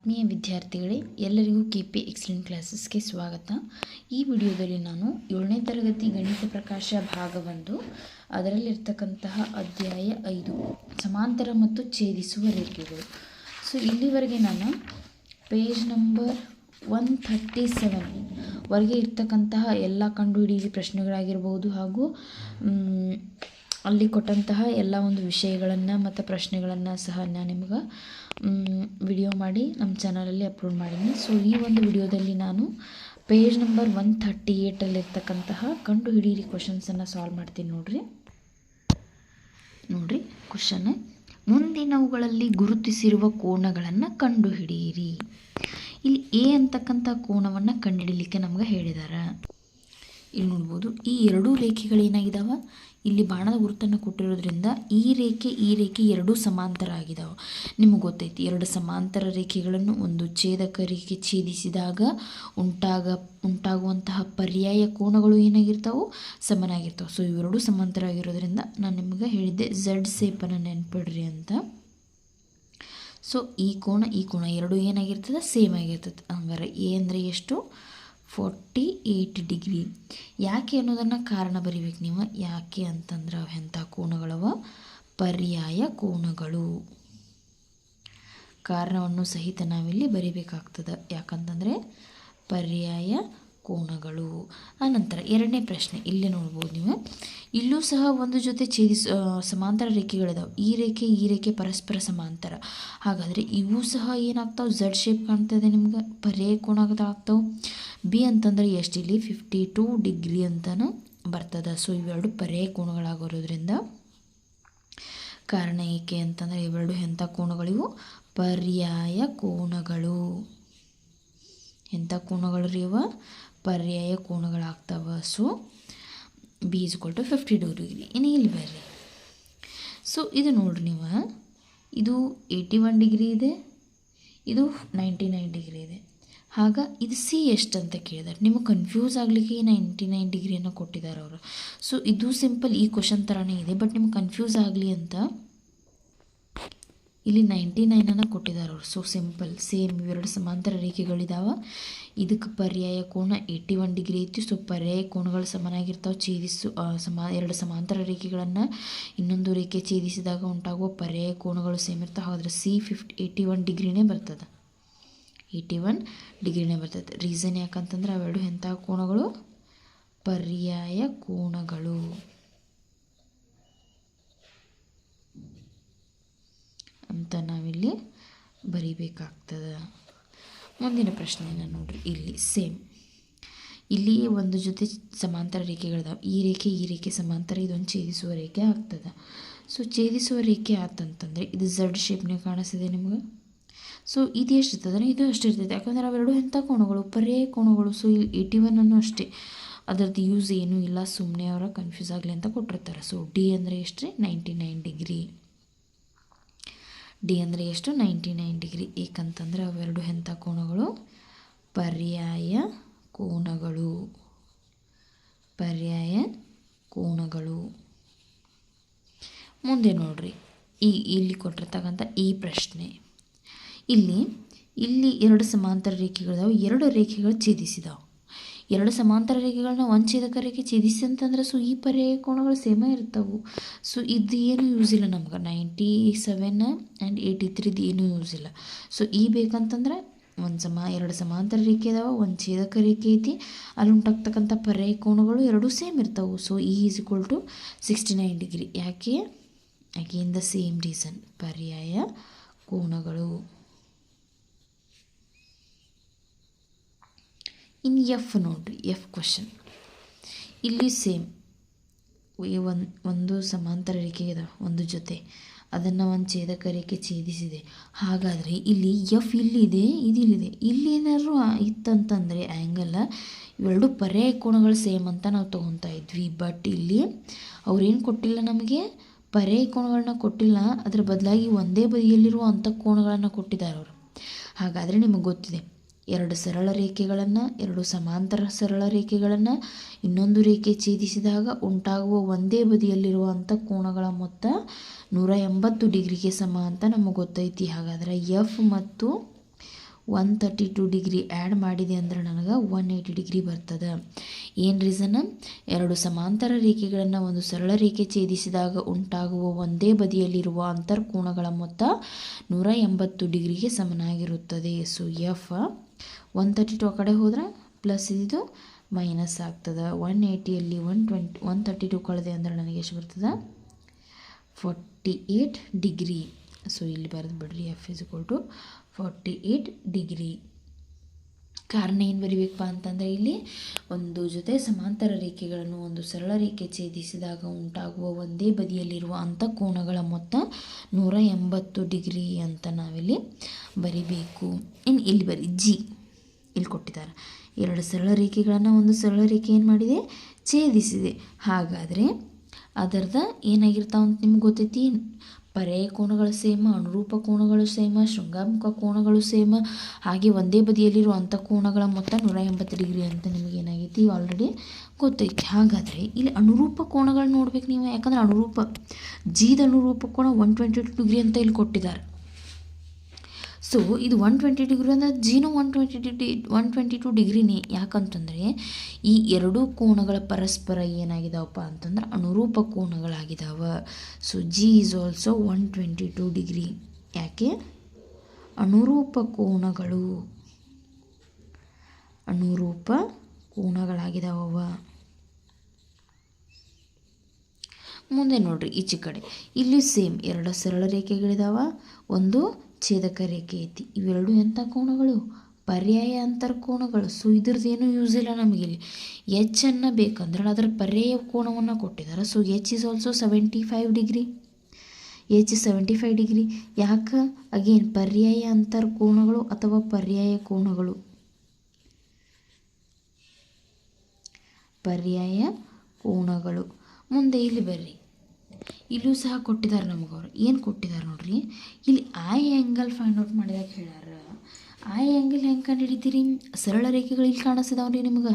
ಆತ್ಮೀಯ ವಿದ್ಯಾರ್ಥಿಗಳೇ, ಎಲ್ಲರಿಗೂ KP ಎಕ್ಸಲೆಂಟ್ ಕ್ಲಾಸಸ್ಗೆ ಸ್ವಾಗತ. ಈ ವಿಡಿಯೋದಲ್ಲಿ ನಾನು 7ನೇ ತರಗತಿ ಗಣಿತ ಪ್ರಕಾಶ ಭಾಗ 1 ಅದರಲ್ಲಿರ್ತಕ್ಕಂತಹ ಅಧ್ಯಾಯ 5 ಸಮಾಂತರ ಮತ್ತು ಛೇದಿಸುವ ರೇಖೆಗಳು. ಸೊ ಇಲ್ಲಿವರೆಗೆ ನಾನು ಪೇಜ್ ನಂಬರ್ 137 ವರೆಗೆ ಇರ್ತಕ್ಕಂತಹ ಎಲ್ಲ ಕಂಡುಹಿಡಿಯುವ ಪ್ರಶ್ನೆಗಳಾಗಿರ್ಬೋದು ಹಾಗೂ ಅಲ್ಲಿ ಕೊಟ್ಟಂತಹ ಎಲ್ಲ ಒಂದು ವಿಷಯಗಳನ್ನು ಮತ್ತು ಪ್ರಶ್ನೆಗಳನ್ನು ಸಹ ನಾನು ನಿಮ್ಗೆ ವಿಡಿಯೋ ಮಾಡಿ ನಮ್ಮ ಚಾನಲಲ್ಲಿ ಅಪ್ಲೋಡ್ ಮಾಡೀನಿ. ಸೊ ಈ ಒಂದು ವಿಡಿಯೋದಲ್ಲಿ ನಾನು ಪೇಜ್ ನಂಬರ್ 138ಅಲ್ಲಿರ್ತಕ್ಕಂತಹ ಕಂಡು ಹಿಡಿಯಿರಿ ಕ್ವಶನ್ಸನ್ನು ಸಾಲ್ವ್ ಮಾಡ್ತೀನಿ. ನೋಡ್ರಿ ಕ್ವಶನ್: ಮುಂದಿನವುಗಳಲ್ಲಿ ಗುರುತಿಸಿರುವ ಕೋನಗಳನ್ನು ಕಂಡುಹಿಡಿಯಿರಿ. ಇಲ್ಲಿ ಎ ಅಂತಕ್ಕಂಥ ಕೋನವನ್ನು ಕಂಡುಹಿಡಲಿಕ್ಕೆ ನಮ್ಗೆ ಹೇಳಿದ್ದಾರೆ. ಇಲ್ಲಿ ನೋಡ್ಬೋದು, ಈ ಎರಡೂ ರೇಖೆಗಳೇನಾಗಿದ್ದಾವೆ, ಇಲ್ಲಿ ಬಾಣದ ಗುರುತನ್ನು ಕೊಟ್ಟಿರೋದ್ರಿಂದ ಈ ರೇಖೆ ಎರಡೂ ಸಮಾಂತರ ಆಗಿದ್ದಾವೆ. ನಿಮಗೆ ಗೊತ್ತೈತಿ, ಎರಡು ಸಮಾಂತರ ರೇಖೆಗಳನ್ನು ಒಂದು ಛೇದಕ ರೇಖೆ ಛೇದಿಸಿದಾಗ ಉಂಟಾಗುವಂತಹ ಪರ್ಯಾಯ ಕೋನಗಳು ಏನಾಗಿರ್ತಾವೆ, ಸಮನಾಗಿರ್ತಾವೆ. ಸೊ ಇವೆರಡೂ ಸಮಾಂತರ ಆಗಿರೋದ್ರಿಂದ ನಾನು ನಿಮ್ಗೆ ಹೇಳಿದ್ದೆ ಝೆಡ್ ಸೇಪನ್ನು ನೆನ್ಪಿಡ್ರಿ ಅಂತ. ಸೊ ಈ ಕೋನ ಎರಡೂ ಏನಾಗಿರ್ತದೆ, ಸೇಮ್ ಆಗಿರ್ತದೆ. ಹಂಗಾರೆ ಎ ಅಂದರೆ ಎಷ್ಟು, 48 ಡಿಗ್ರಿ. ಯಾಕೆ ಅನ್ನೋದನ್ನು ಕಾರಣ ಬರಿಬೇಕು ನೀವು. ಯಾಕೆ ಅಂತಂದ್ರೆ ಅವು ಎಂಥ ಕೋನಗಳವ, ಪರ್ಯಾಯ ಕೋನಗಳು. ಕಾರಣವನ್ನು ಸಹಿತ ನಾವಿಲ್ಲಿ ಬರಿಬೇಕಾಗ್ತದೆ. ಯಾಕಂತಂದರೆ ಪರ್ಯಾಯ ಕೋನಗಳು. ಆನಂತರ ಎರಡನೇ ಪ್ರಶ್ನೆ ಇಲ್ಲಿ ನೋಡ್ಬೋದು ನೀವು. ಇಲ್ಲೂ ಸಹ ಒಂದು ಜೊತೆ ಸಮಾಂತರ ರೇಖೆಗಳಿದಾವೆ. ಈ ರೇಖೆ ಪರಸ್ಪರ ಸಮಾಂತರ. ಹಾಗಾದರೆ ಇವು ಸಹ ಏನಾಗ್ತಾವೆ, ಝಡ್ ಶೇಪ್ ಕಾಣ್ತದೆ ನಿಮ್ಗೆ, ಪರ್ಯಾಯ ಕೋನ ಆಗ್ತಾವೆ. ಬಿ ಅಂತಂದರೆ ಎಷ್ಟು, ಇಲ್ಲಿ 52 ಡಿಗ್ರಿ ಅಂತಲೂ ಬರ್ತದೆ. ಸೊ ಇವೆರಡು ಪರ್ಯಾಯ ಕೋನಗಳಾಗಿರೋದ್ರಿಂದ ಕಾರಣ ಏಕೆ ಅಂತಂದರೆ ಇವೆರಡು ಎಂಥ ಕೋನಗಳಿವು, ಪರ್ಯಾಯ ಕೋನಗಳು. ಎಂಥ ಕೋನಗಳು ರೀ ಇವ, ಪರ್ಯಾಯ ಕೋನಗಳಾಗ್ತವೆ. So B = 52 degree. ಇನ್ನು ಇಲ್ಲಿ ಬರ್ರಿ. ಸೊ ಇದು ನೋಡ್ರಿ ನೀವು, ಇದು 81 ಡಿಗ್ರಿ ಇದೆ, ಇದು 99 ಡಿಗ್ರಿ ಇದೆ. ಆಗ ಇದು ಸಿ ಎಷ್ಟು ಅಂತ ಕೇಳಿದಾರೆ. ನಿಮಗೆ ಕನ್ಫ್ಯೂಸ್ ಆಗಲಿಕ್ಕೆ 99 ಡಿಗ್ರಿಯನ್ನು ಕೊಟ್ಟಿದ್ದಾರೆ ಅವರು. ಸೊ ಇದು ಸಿಂಪಲ್ ಈ ಕ್ವಶನ್ ಥರನೇ ಇದೆ, ಬಟ್ ನಿಮ್ಗೆ ಕನ್ಫ್ಯೂಸ್ ಆಗಲಿ ಅಂತ ಇಲ್ಲಿ 99ಅನ್ನು ಕೊಟ್ಟಿದ್ದಾರೆ ಅವರು. ಸೊ ಸಿಂಪಲ್ ಸೇಮ್ ಇವೆರಡು ಸಮಾಂತರ ರೇಖೆಗಳಿದ್ದಾವೆ. ಇದಕ್ಕೆ ಪರ್ಯಾಯ ಕೋನ 81 ಡಿಗ್ರಿ ಐತಿ. ಸೊ ಪರ್ಯಾಯ ಕೋನಗಳು ಸಮನಾಗಿರ್ತಾವೆ. ಎರಡು ಸಮಾಂತರ ರೇಖೆಗಳನ್ನು ಇನ್ನೊಂದು ರೇಖೆ ಛೇದಿಸಿದಾಗ ಉಂಟಾಗುವ ಪರ್ಯಾಯ ಕೋನಗಳು ಸೇಮ್ ಇರ್ತಾವೆ. ಹಾಗಾದ್ರೆ ಸಿ 81 ಡಿಗ್ರಿನೇ ಬರ್ತದೆ. 81 ಡಿಗ್ರಿನೇ ಬರ್ತದೆ. ರೀಸನ್ ಯಾಕಂತಂದ್ರೆ ಅವೆರಡು ಎಂಥ ಕೋನಗಳು, ಪರ್ಯಾಯ ಕೋನಗಳು ಅಂತ ನಾವಿಲ್ಲಿ ಬರಿಬೇಕಾಗ್ತದೆ. ಮುಂದಿನ ಪ್ರಶ್ನೆಯನ್ನು ನೋಡ್ರಿ. ಇಲ್ಲಿ ಸೇಮ್, ಇಲ್ಲಿ ಒಂದು ಜೊತೆ ಸಮಾಂತರ ರೇಖೆಗಳಿದಾವೆ. ಈ ರೇಖೆ ಸಮಾಂತರ, ಇದೊಂದು ಛೇದಿಸುವ ರೇಖೆ ಆಗ್ತದೆ. ಸೊ ಛೇದಿಸುವ ರೇಖೆ ಆತಂತಂದರೆ ಇದು ಝಡ್ ಶೇಪ್ನೇ ಕಾಣಿಸ್ತಿದೆ ನಿಮ್ಗೆ. ಸೊ ಇದು ಎಷ್ಟು ಇರ್ತದೆ, ಇದು ಅಷ್ಟು ಇರ್ತೈತೆ. ಯಾಕಂದರೆ ಅವೆರಡು ಎಂಥ ಕೋನಗಳು, ಪರ್ಯಾಯ ಕೋನಗಳು. ಸೊ ಇಲ್ಲಿ 81 ಅಷ್ಟೇ, ಅದರದ್ದು ಯೂಸ್ ಏನೂ ಇಲ್ಲ, ಸುಮ್ಮನೆ ಅವರ ಕನ್ಫ್ಯೂಸ್ ಆಗಲಿ ಅಂತ ಕೊಟ್ಟಿರ್ತಾರೆ. ಸೊ ಡಿ ಅಂದರೆ ಎಷ್ಟು ರೀ, 99 ಡಿಗ್ರಿ. ಡಿ ಅಂದರೆ ಎಷ್ಟು, 99 ಡಿಗ್ರಿ. ಏಕಂತಂದರೆ ಅವೆರಡು ಎಂಥ ಕೋನಗಳು, ಪರ್ಯಾಯ ಕೋನಗಳು. ಪರ್ಯಾಯ ಕೋನಗಳು. ಮುಂದೆ ನೋಡ್ರಿ, ಇಲ್ಲಿ ಕೊಟ್ಟಿರ್ತಕ್ಕಂಥ ಈ ಪ್ರಶ್ನೆ. ಇಲ್ಲಿ ಎರಡು ಸಮಾಂತರ ರೇಖೆಗಳಿದಾವೆ, ಎರಡು ರೇಖೆಗಳು ಛೇದಿಸಿದಾವೆ. ಎರಡು ಸಮಾಂತರ ರೇಖೆಗಳನ್ನ ಒಂದು ಛೇದಕ ರೇಖೆ ಛೇದಿಸಿ ಅಂತಂದ್ರೆ ಸೊ ಈ ಪರ್ಯಾಯ ಕೋನಗಳು ಸೇಮ ಇರ್ತವೆ. ಸೊ ಇದು ಏನು ಯೂಸ್ ಇಲ್ಲ ನಮ್ಗೆ. 97 ಆ್ಯಂಡ್ 83 ಏನೂ ಯೂಸ್ ಇಲ್ಲ. ಸೊ ಈ ಬೇಕಂತಂದ್ರೆ ಎರಡು ಸಮಾಂತರ ರೇಖೆ ಇದಾವೆ, ಒಂದು ಛೇದಕ ರೇಖೆ ಐತಿ, ಅಲ್ಲಿ ಉಂಟಾಗ್ತಕ್ಕಂಥ ಪರ್ಯಾಯ ಕೋನಗಳು ಎರಡೂ ಸೇಮ್ ಇರ್ತವೆ. So E = 69 degree. ಯಾಕೆ, ಅಗೇನ್ ದ ಸೇಮ್ ರೀಸನ್, ಪರ್ಯಾಯ ಕೋನಗಳು. ಇನ್ನು ಎಫ್ ನೋಡ್ರಿ, ಎಫ್ ಕ್ವಶನ್. ಇಲ್ಲಿ ಸೇಮ್ ಒಂದು ಸಮಾಂತರ ರೇಖೆ ಇದೆ, ಒಂದು ಜೊತೆ ಅದನ್ನು ಒಂದು ಛೇದಕ ರೇಖೆ ಛೇದಿಸಿದೆ. ಹಾಗಾದರೆ ಇಲ್ಲಿ ಎಫ್ ಇಲ್ಲಿದೆ, ಇದಿಲ್ಲಿದೆ. ಇಲ್ಲಿ ಏನಾದ್ರು ಇತ್ತಂತಂದರೆ ಆ್ಯಂಗಲ್, ಇವೆರಡು ಪರ್ಯಾಯ ಕೋನಗಳು ಸೇಮ್ ಅಂತ ನಾವು ತೊಗೊತಾ ಇದ್ವಿ. ಬಟ್ ಇಲ್ಲಿ ಅವ್ರೇನು ಕೊಟ್ಟಿಲ್ಲ, ನಮಗೆ ಪರ್ಯಾಯ ಕೋನಗಳನ್ನ ಕೊಟ್ಟಿಲ್ಲ, ಅದರ ಬದಲಾಗಿ ಒಂದೇ ಬದಿಯಲ್ಲಿರುವ ಅಂಥ ಕೋನಗಳನ್ನು ಕೊಟ್ಟಿದ್ದಾರೆ ಅವರು. ಹಾಗಾದರೆ ನಿಮಗೆ ಗೊತ್ತಿದೆ, ಎರಡು ಸರಳ ರೇಖೆಗಳನ್ನು, ಎರಡು ಸಮಾಂತರ ಸರಳ ರೇಖೆಗಳನ್ನು ಇನ್ನೊಂದು ರೇಖೆ ಛೇದಿಸಿದಾಗ ಉಂಟಾಗುವ ಒಂದೇ ಬದಿಯಲ್ಲಿರುವಂಥ ಕೋನಗಳ ಮೊತ್ತ 180 ಡಿಗ್ರಿಗೆ ಸಮ ಅಂತ ನಮಗೆ ಗೊತ್ತೈತಿ. ಹಾಗಾದರೆ ಎಫ್ ಮತ್ತು 132 ಡಿಗ್ರಿ ಆ್ಯಡ್ ಮಾಡಿದೆ ಅಂದ್ರೆ ನನಗೆ 180 ಡಿಗ್ರಿ ಬರ್ತದೆ. ಏನು ರೀಸನ್? ಎರಡು ಸಮಾಂತರ ರೇಖೆಗಳನ್ನು ಒಂದು ಸರಳ ರೇಖೆ ಛೇದಿಸಿದಾಗ ಉಂಟಾಗುವ ಒಂದೇ ಬದಿಯಲ್ಲಿರುವ ಅಂತರ್ಕೋನಗಳ ಮೊತ್ತ 180 ಡಿಗ್ರಿಗೆ ಸಮನಾಗಿರುತ್ತದೆ. ಸೊ ಎಫ್ 132 ಆ ಕಡೆ ಹೋದ್ರೆ ಪ್ಲಸ್ ಇದು ಮೈನಸ್ ಆಗ್ತದೆ. 180ಯಲ್ಲಿ 132 ಕಳೆದೆ ಅಂದ್ರೆ ನನಗೆ ಎಷ್ಟು ಬರ್ತದೆ? 48 ಡಿಗ್ರಿ. ಸೊ ಇಲ್ಲಿ ಬರೆದು ಬಿಡ್ರಿ, F is equal to 48 degree. ಕಾರಣ ಏನು ಬರಿಬೇಕಪ್ಪ ಅಂತಂದರೆ ಇಲ್ಲಿ ಒಂದು ಜೊತೆ ಸಮಾಂತರ ರೇಖೆಗಳನ್ನು ಒಂದು ಸರಳ ರೇಖೆ ಛೇದಿಸಿದಾಗ ಉಂಟಾಗುವ ಒಂದೇ ಬದಿಯಲ್ಲಿರುವ ಅಂತಃಕೋನಗಳ ಮೊತ್ತ 180 ಡಿಗ್ರಿ ಅಂತ ನಾವಿಲ್ಲಿ ಬರಿಬೇಕು. ಇನ್ನು ಇಲ್ಲಿ ಬರಿ ಜಿ, ಇಲ್ಲಿ ಕೊಟ್ಟಿದ್ದಾರೆ ಎರಡು ಸರಳ ರೇಖೆಗಳನ್ನು ಒಂದು ಸರಳ ರೇಖೆ ಏನು ಮಾಡಿದೆ? ಛೇದಿಸಿದೆ. ಹಾಗಾದರೆ ಅದರದ ಏನಾಗಿರ್ತಾವ ಅಂತ ನಿಮ್ಗೆ ಗೊತ್ತೈತಿ? ಪರ್ಯಾಯ ಕೋನಗಳು ಸೇಮ, ಅನುರೂಪ ಕೋನಗಳು ಸೇಮ, ಶೃಂಗಾತ್ಮಕ ಕೋನಗಳು ಸೇಮ, ಹಾಗೆ ಒಂದೇ ಬದಿಯಲ್ಲಿರುವ ಅಂತಃಕೋನಗಳ ಮೊತ್ತ 180 ಡಿಗ್ರಿ ಅಂತ ನಿಮಗೆ ಏನಾಗೈತಿ? ಆಲ್ರೆಡಿ ಗೊತ್ತೈತಿ. ಹಾಗಾದರೆ ಇಲ್ಲಿ ಅನುರೂಪ ಕೋನಗಳು ನೋಡ್ಬೇಕು ನೀವು, ಯಾಕಂದರೆ ಅನುರೂಪ ಜಿದ ಅನುರೂಪ ಕೋನ 122 ಡಿಗ್ರಿ ಅಂತ ಇಲ್ಲಿ ಕೊಟ್ಟಿದ್ದಾರೆ. ಸೊ ಇದು 120 ಡಿಗ್ರಿ ಅಂದರೆ ಜಿನೂ 122 ಡಿಗ್ರಿನೇ. ಯಾಕಂತಂದರೆ ಈ ಎರಡೂ ಕೋನಗಳ ಪರಸ್ಪರ ಏನಾಗಿದಾವಪ್ಪ ಅಂತಂದ್ರೆ ಅನುರೂಪ ಕೋನಗಳಾಗಿದ್ದಾವೆ. So g is also 122 degree. ಯಾಕೆ? ಅನುರೂಪ ಕೋನಗಳಾಗಿದ್ದಾವ. ಮುಂದೆ ನೋಡ್ರಿ ಈಚೆ ಕಡೆ ಇಲ್ಲಿ ಸೇಮ್ ಎರಡು ಸರಳ ರೇಖೆಗಳಿದಾವ, ಒಂದು ಛೇದಕ ರೇಖೆ ಐತಿ. ಇವೆರಡು ಎಂಥ ಕೋನಗಳು? ಪರ್ಯಾಯ ಅಂತರ್ಕೋನಗಳು. ಸೊ ಇದ್ರದ್ದೇನು ಯೂಸ್ ಇಲ್ಲ ನಮಗಿಲ್ಲಿ. ಎಚ್ ಅನ್ನು ಬೇಕಂದ್ರೆ ಅದರ ಪರ್ಯಾಯ ಕೋನವನ್ನು ಕೊಟ್ಟಿದ್ದಾರೆ. So H is also 75 degree. H 75 degree. ಯಾಕೆ? ಅಗೇನ್ ಪರ್ಯಾಯ ಅಂತರ್ಕೋನಗಳು ಅಥವಾ ಪರ್ಯಾಯ ಕೋನಗಳು. ಮುಂದೆ ಇಲ್ಲಿ ಬರ್ರಿ, ಇಲ್ಲೂ ಸಹ ಕೊಟ್ಟಿದ್ದಾರೆ ನಮಗವ್ರು. ಏನು ಕೊಟ್ಟಿದ್ದಾರೆ ನೋಡ್ರಿ, ಇಲ್ಲಿ ಐ ಆ್ಯಂಗಲ್ ಫೈಂಡ್ ಔಟ್ ಮಾಡಿದಾಗ ಹೇಳ್ಯಾರ. ಐ ಆ್ಯಂಗಲ್ ಹೆಂಗೆ ಕಂಡು ಹಿಡಿತೀರಿ? ಸರಳ ರೇಖೆಗಳು ಇಲ್ಲಿ ಕಾಣಿಸ್ತಿದಾವ್ರಿ ನಿಮ್ಗೆ.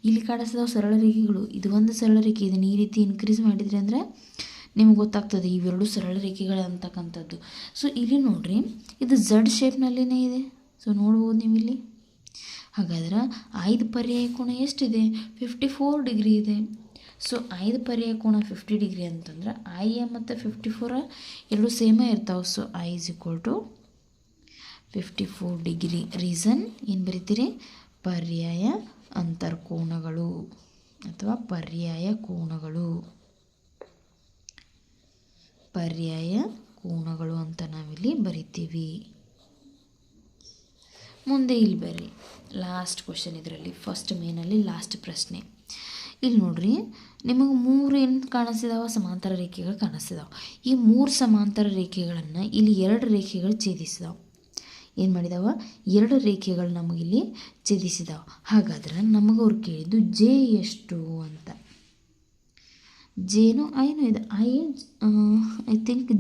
ಇಲ್ಲಿ ಕಾಣಿಸ್ತಿದಾವೆ ಸರಳ ರೇಖೆಗಳು. ಇದು ಒಂದು ಸರಳ ರೇಖೆ. ಇದನ್ನು ಈ ರೀತಿ ಇನ್ಕ್ರೀಸ್ ಮಾಡಿದ್ರಿ ಅಂದರೆ ನಿಮ್ಗೆ ಗೊತ್ತಾಗ್ತದೆ ಇವೆರಡು ಸರಳ ರೇಖೆಗಳು ಅಂತಕ್ಕಂಥದ್ದು. ಸೊ ಇಲ್ಲಿ ನೋಡ್ರಿ, ಇದು ಝಡ್ ಶೇಪ್ನಲ್ಲಿನೇ ಇದೆ. ಸೊ ನೋಡ್ಬೋದು ನೀವು ಇಲ್ಲಿ. ಹಾಗಾದ್ರೆ 5 ಪರ್ಯಾಯ ಕೋನ ಎಷ್ಟಿದೆ? 54 ಡಿಗ್ರಿ ಇದೆ. ಸೊ 5 ಪರ್ಯಾಯ ಕೋನ 50 ಡಿಗ್ರಿ ಅಂತಂದ್ರೆ ಐ ಮತ್ತು 54 ಎರಡು ಸೇಮೇ ಇರ್ತಾವೆ. So I is equal to 54 degree. Reason ಏನು ಬರೀತೀರಿ? ಪರ್ಯಾಯ ಅಂತರ್ಕೋನಗಳು ಅಥವಾ ಪರ್ಯಾಯ ಕೋನಗಳು ಅಂತ ನಾವಿಲ್ಲಿ ಬರಿತೀವಿ. ಮುಂದೆ ಇಲ್ಲಿ ಬರ್ರಿ, ಲಾಸ್ಟ್ ಕ್ವಶನ್ ಇದರಲ್ಲಿ, ಫಸ್ಟ್ ಮೇನಲ್ಲಿ ಲಾಸ್ಟ್ ಪ್ರಶ್ನೆ. ಇಲ್ಲಿ ನೋಡ್ರಿ, ನಿಮಗೆ 3 ಏನು ಕಾಣಿಸ್ತಿದಾವೆ? ಸಮಾಂತರ ರೇಖೆಗಳು ಕಾಣಿಸ್ತಿದಾವೆ. ಈ 3 ಸಮಾಂತರ ರೇಖೆಗಳನ್ನು ಇಲ್ಲಿ 2 ರೇಖೆಗಳು ಛೇದಿಸಿದಾವೆ. ಏನು ಮಾಡಿದಾವೆ? 2 ರೇಖೆಗಳು ನಮಗಿಲ್ಲಿ ಛೇದಿಸಿದಾವೆ. ಹಾಗಾದ್ರೆ ನಮಗವ್ರು ಕೇಳಿದ್ದು ಜೆ ಎಷ್ಟು ಅಂತ. ಜೇನು ಐನೂ ಇದೆ, ಐ ಥಿಂಕ್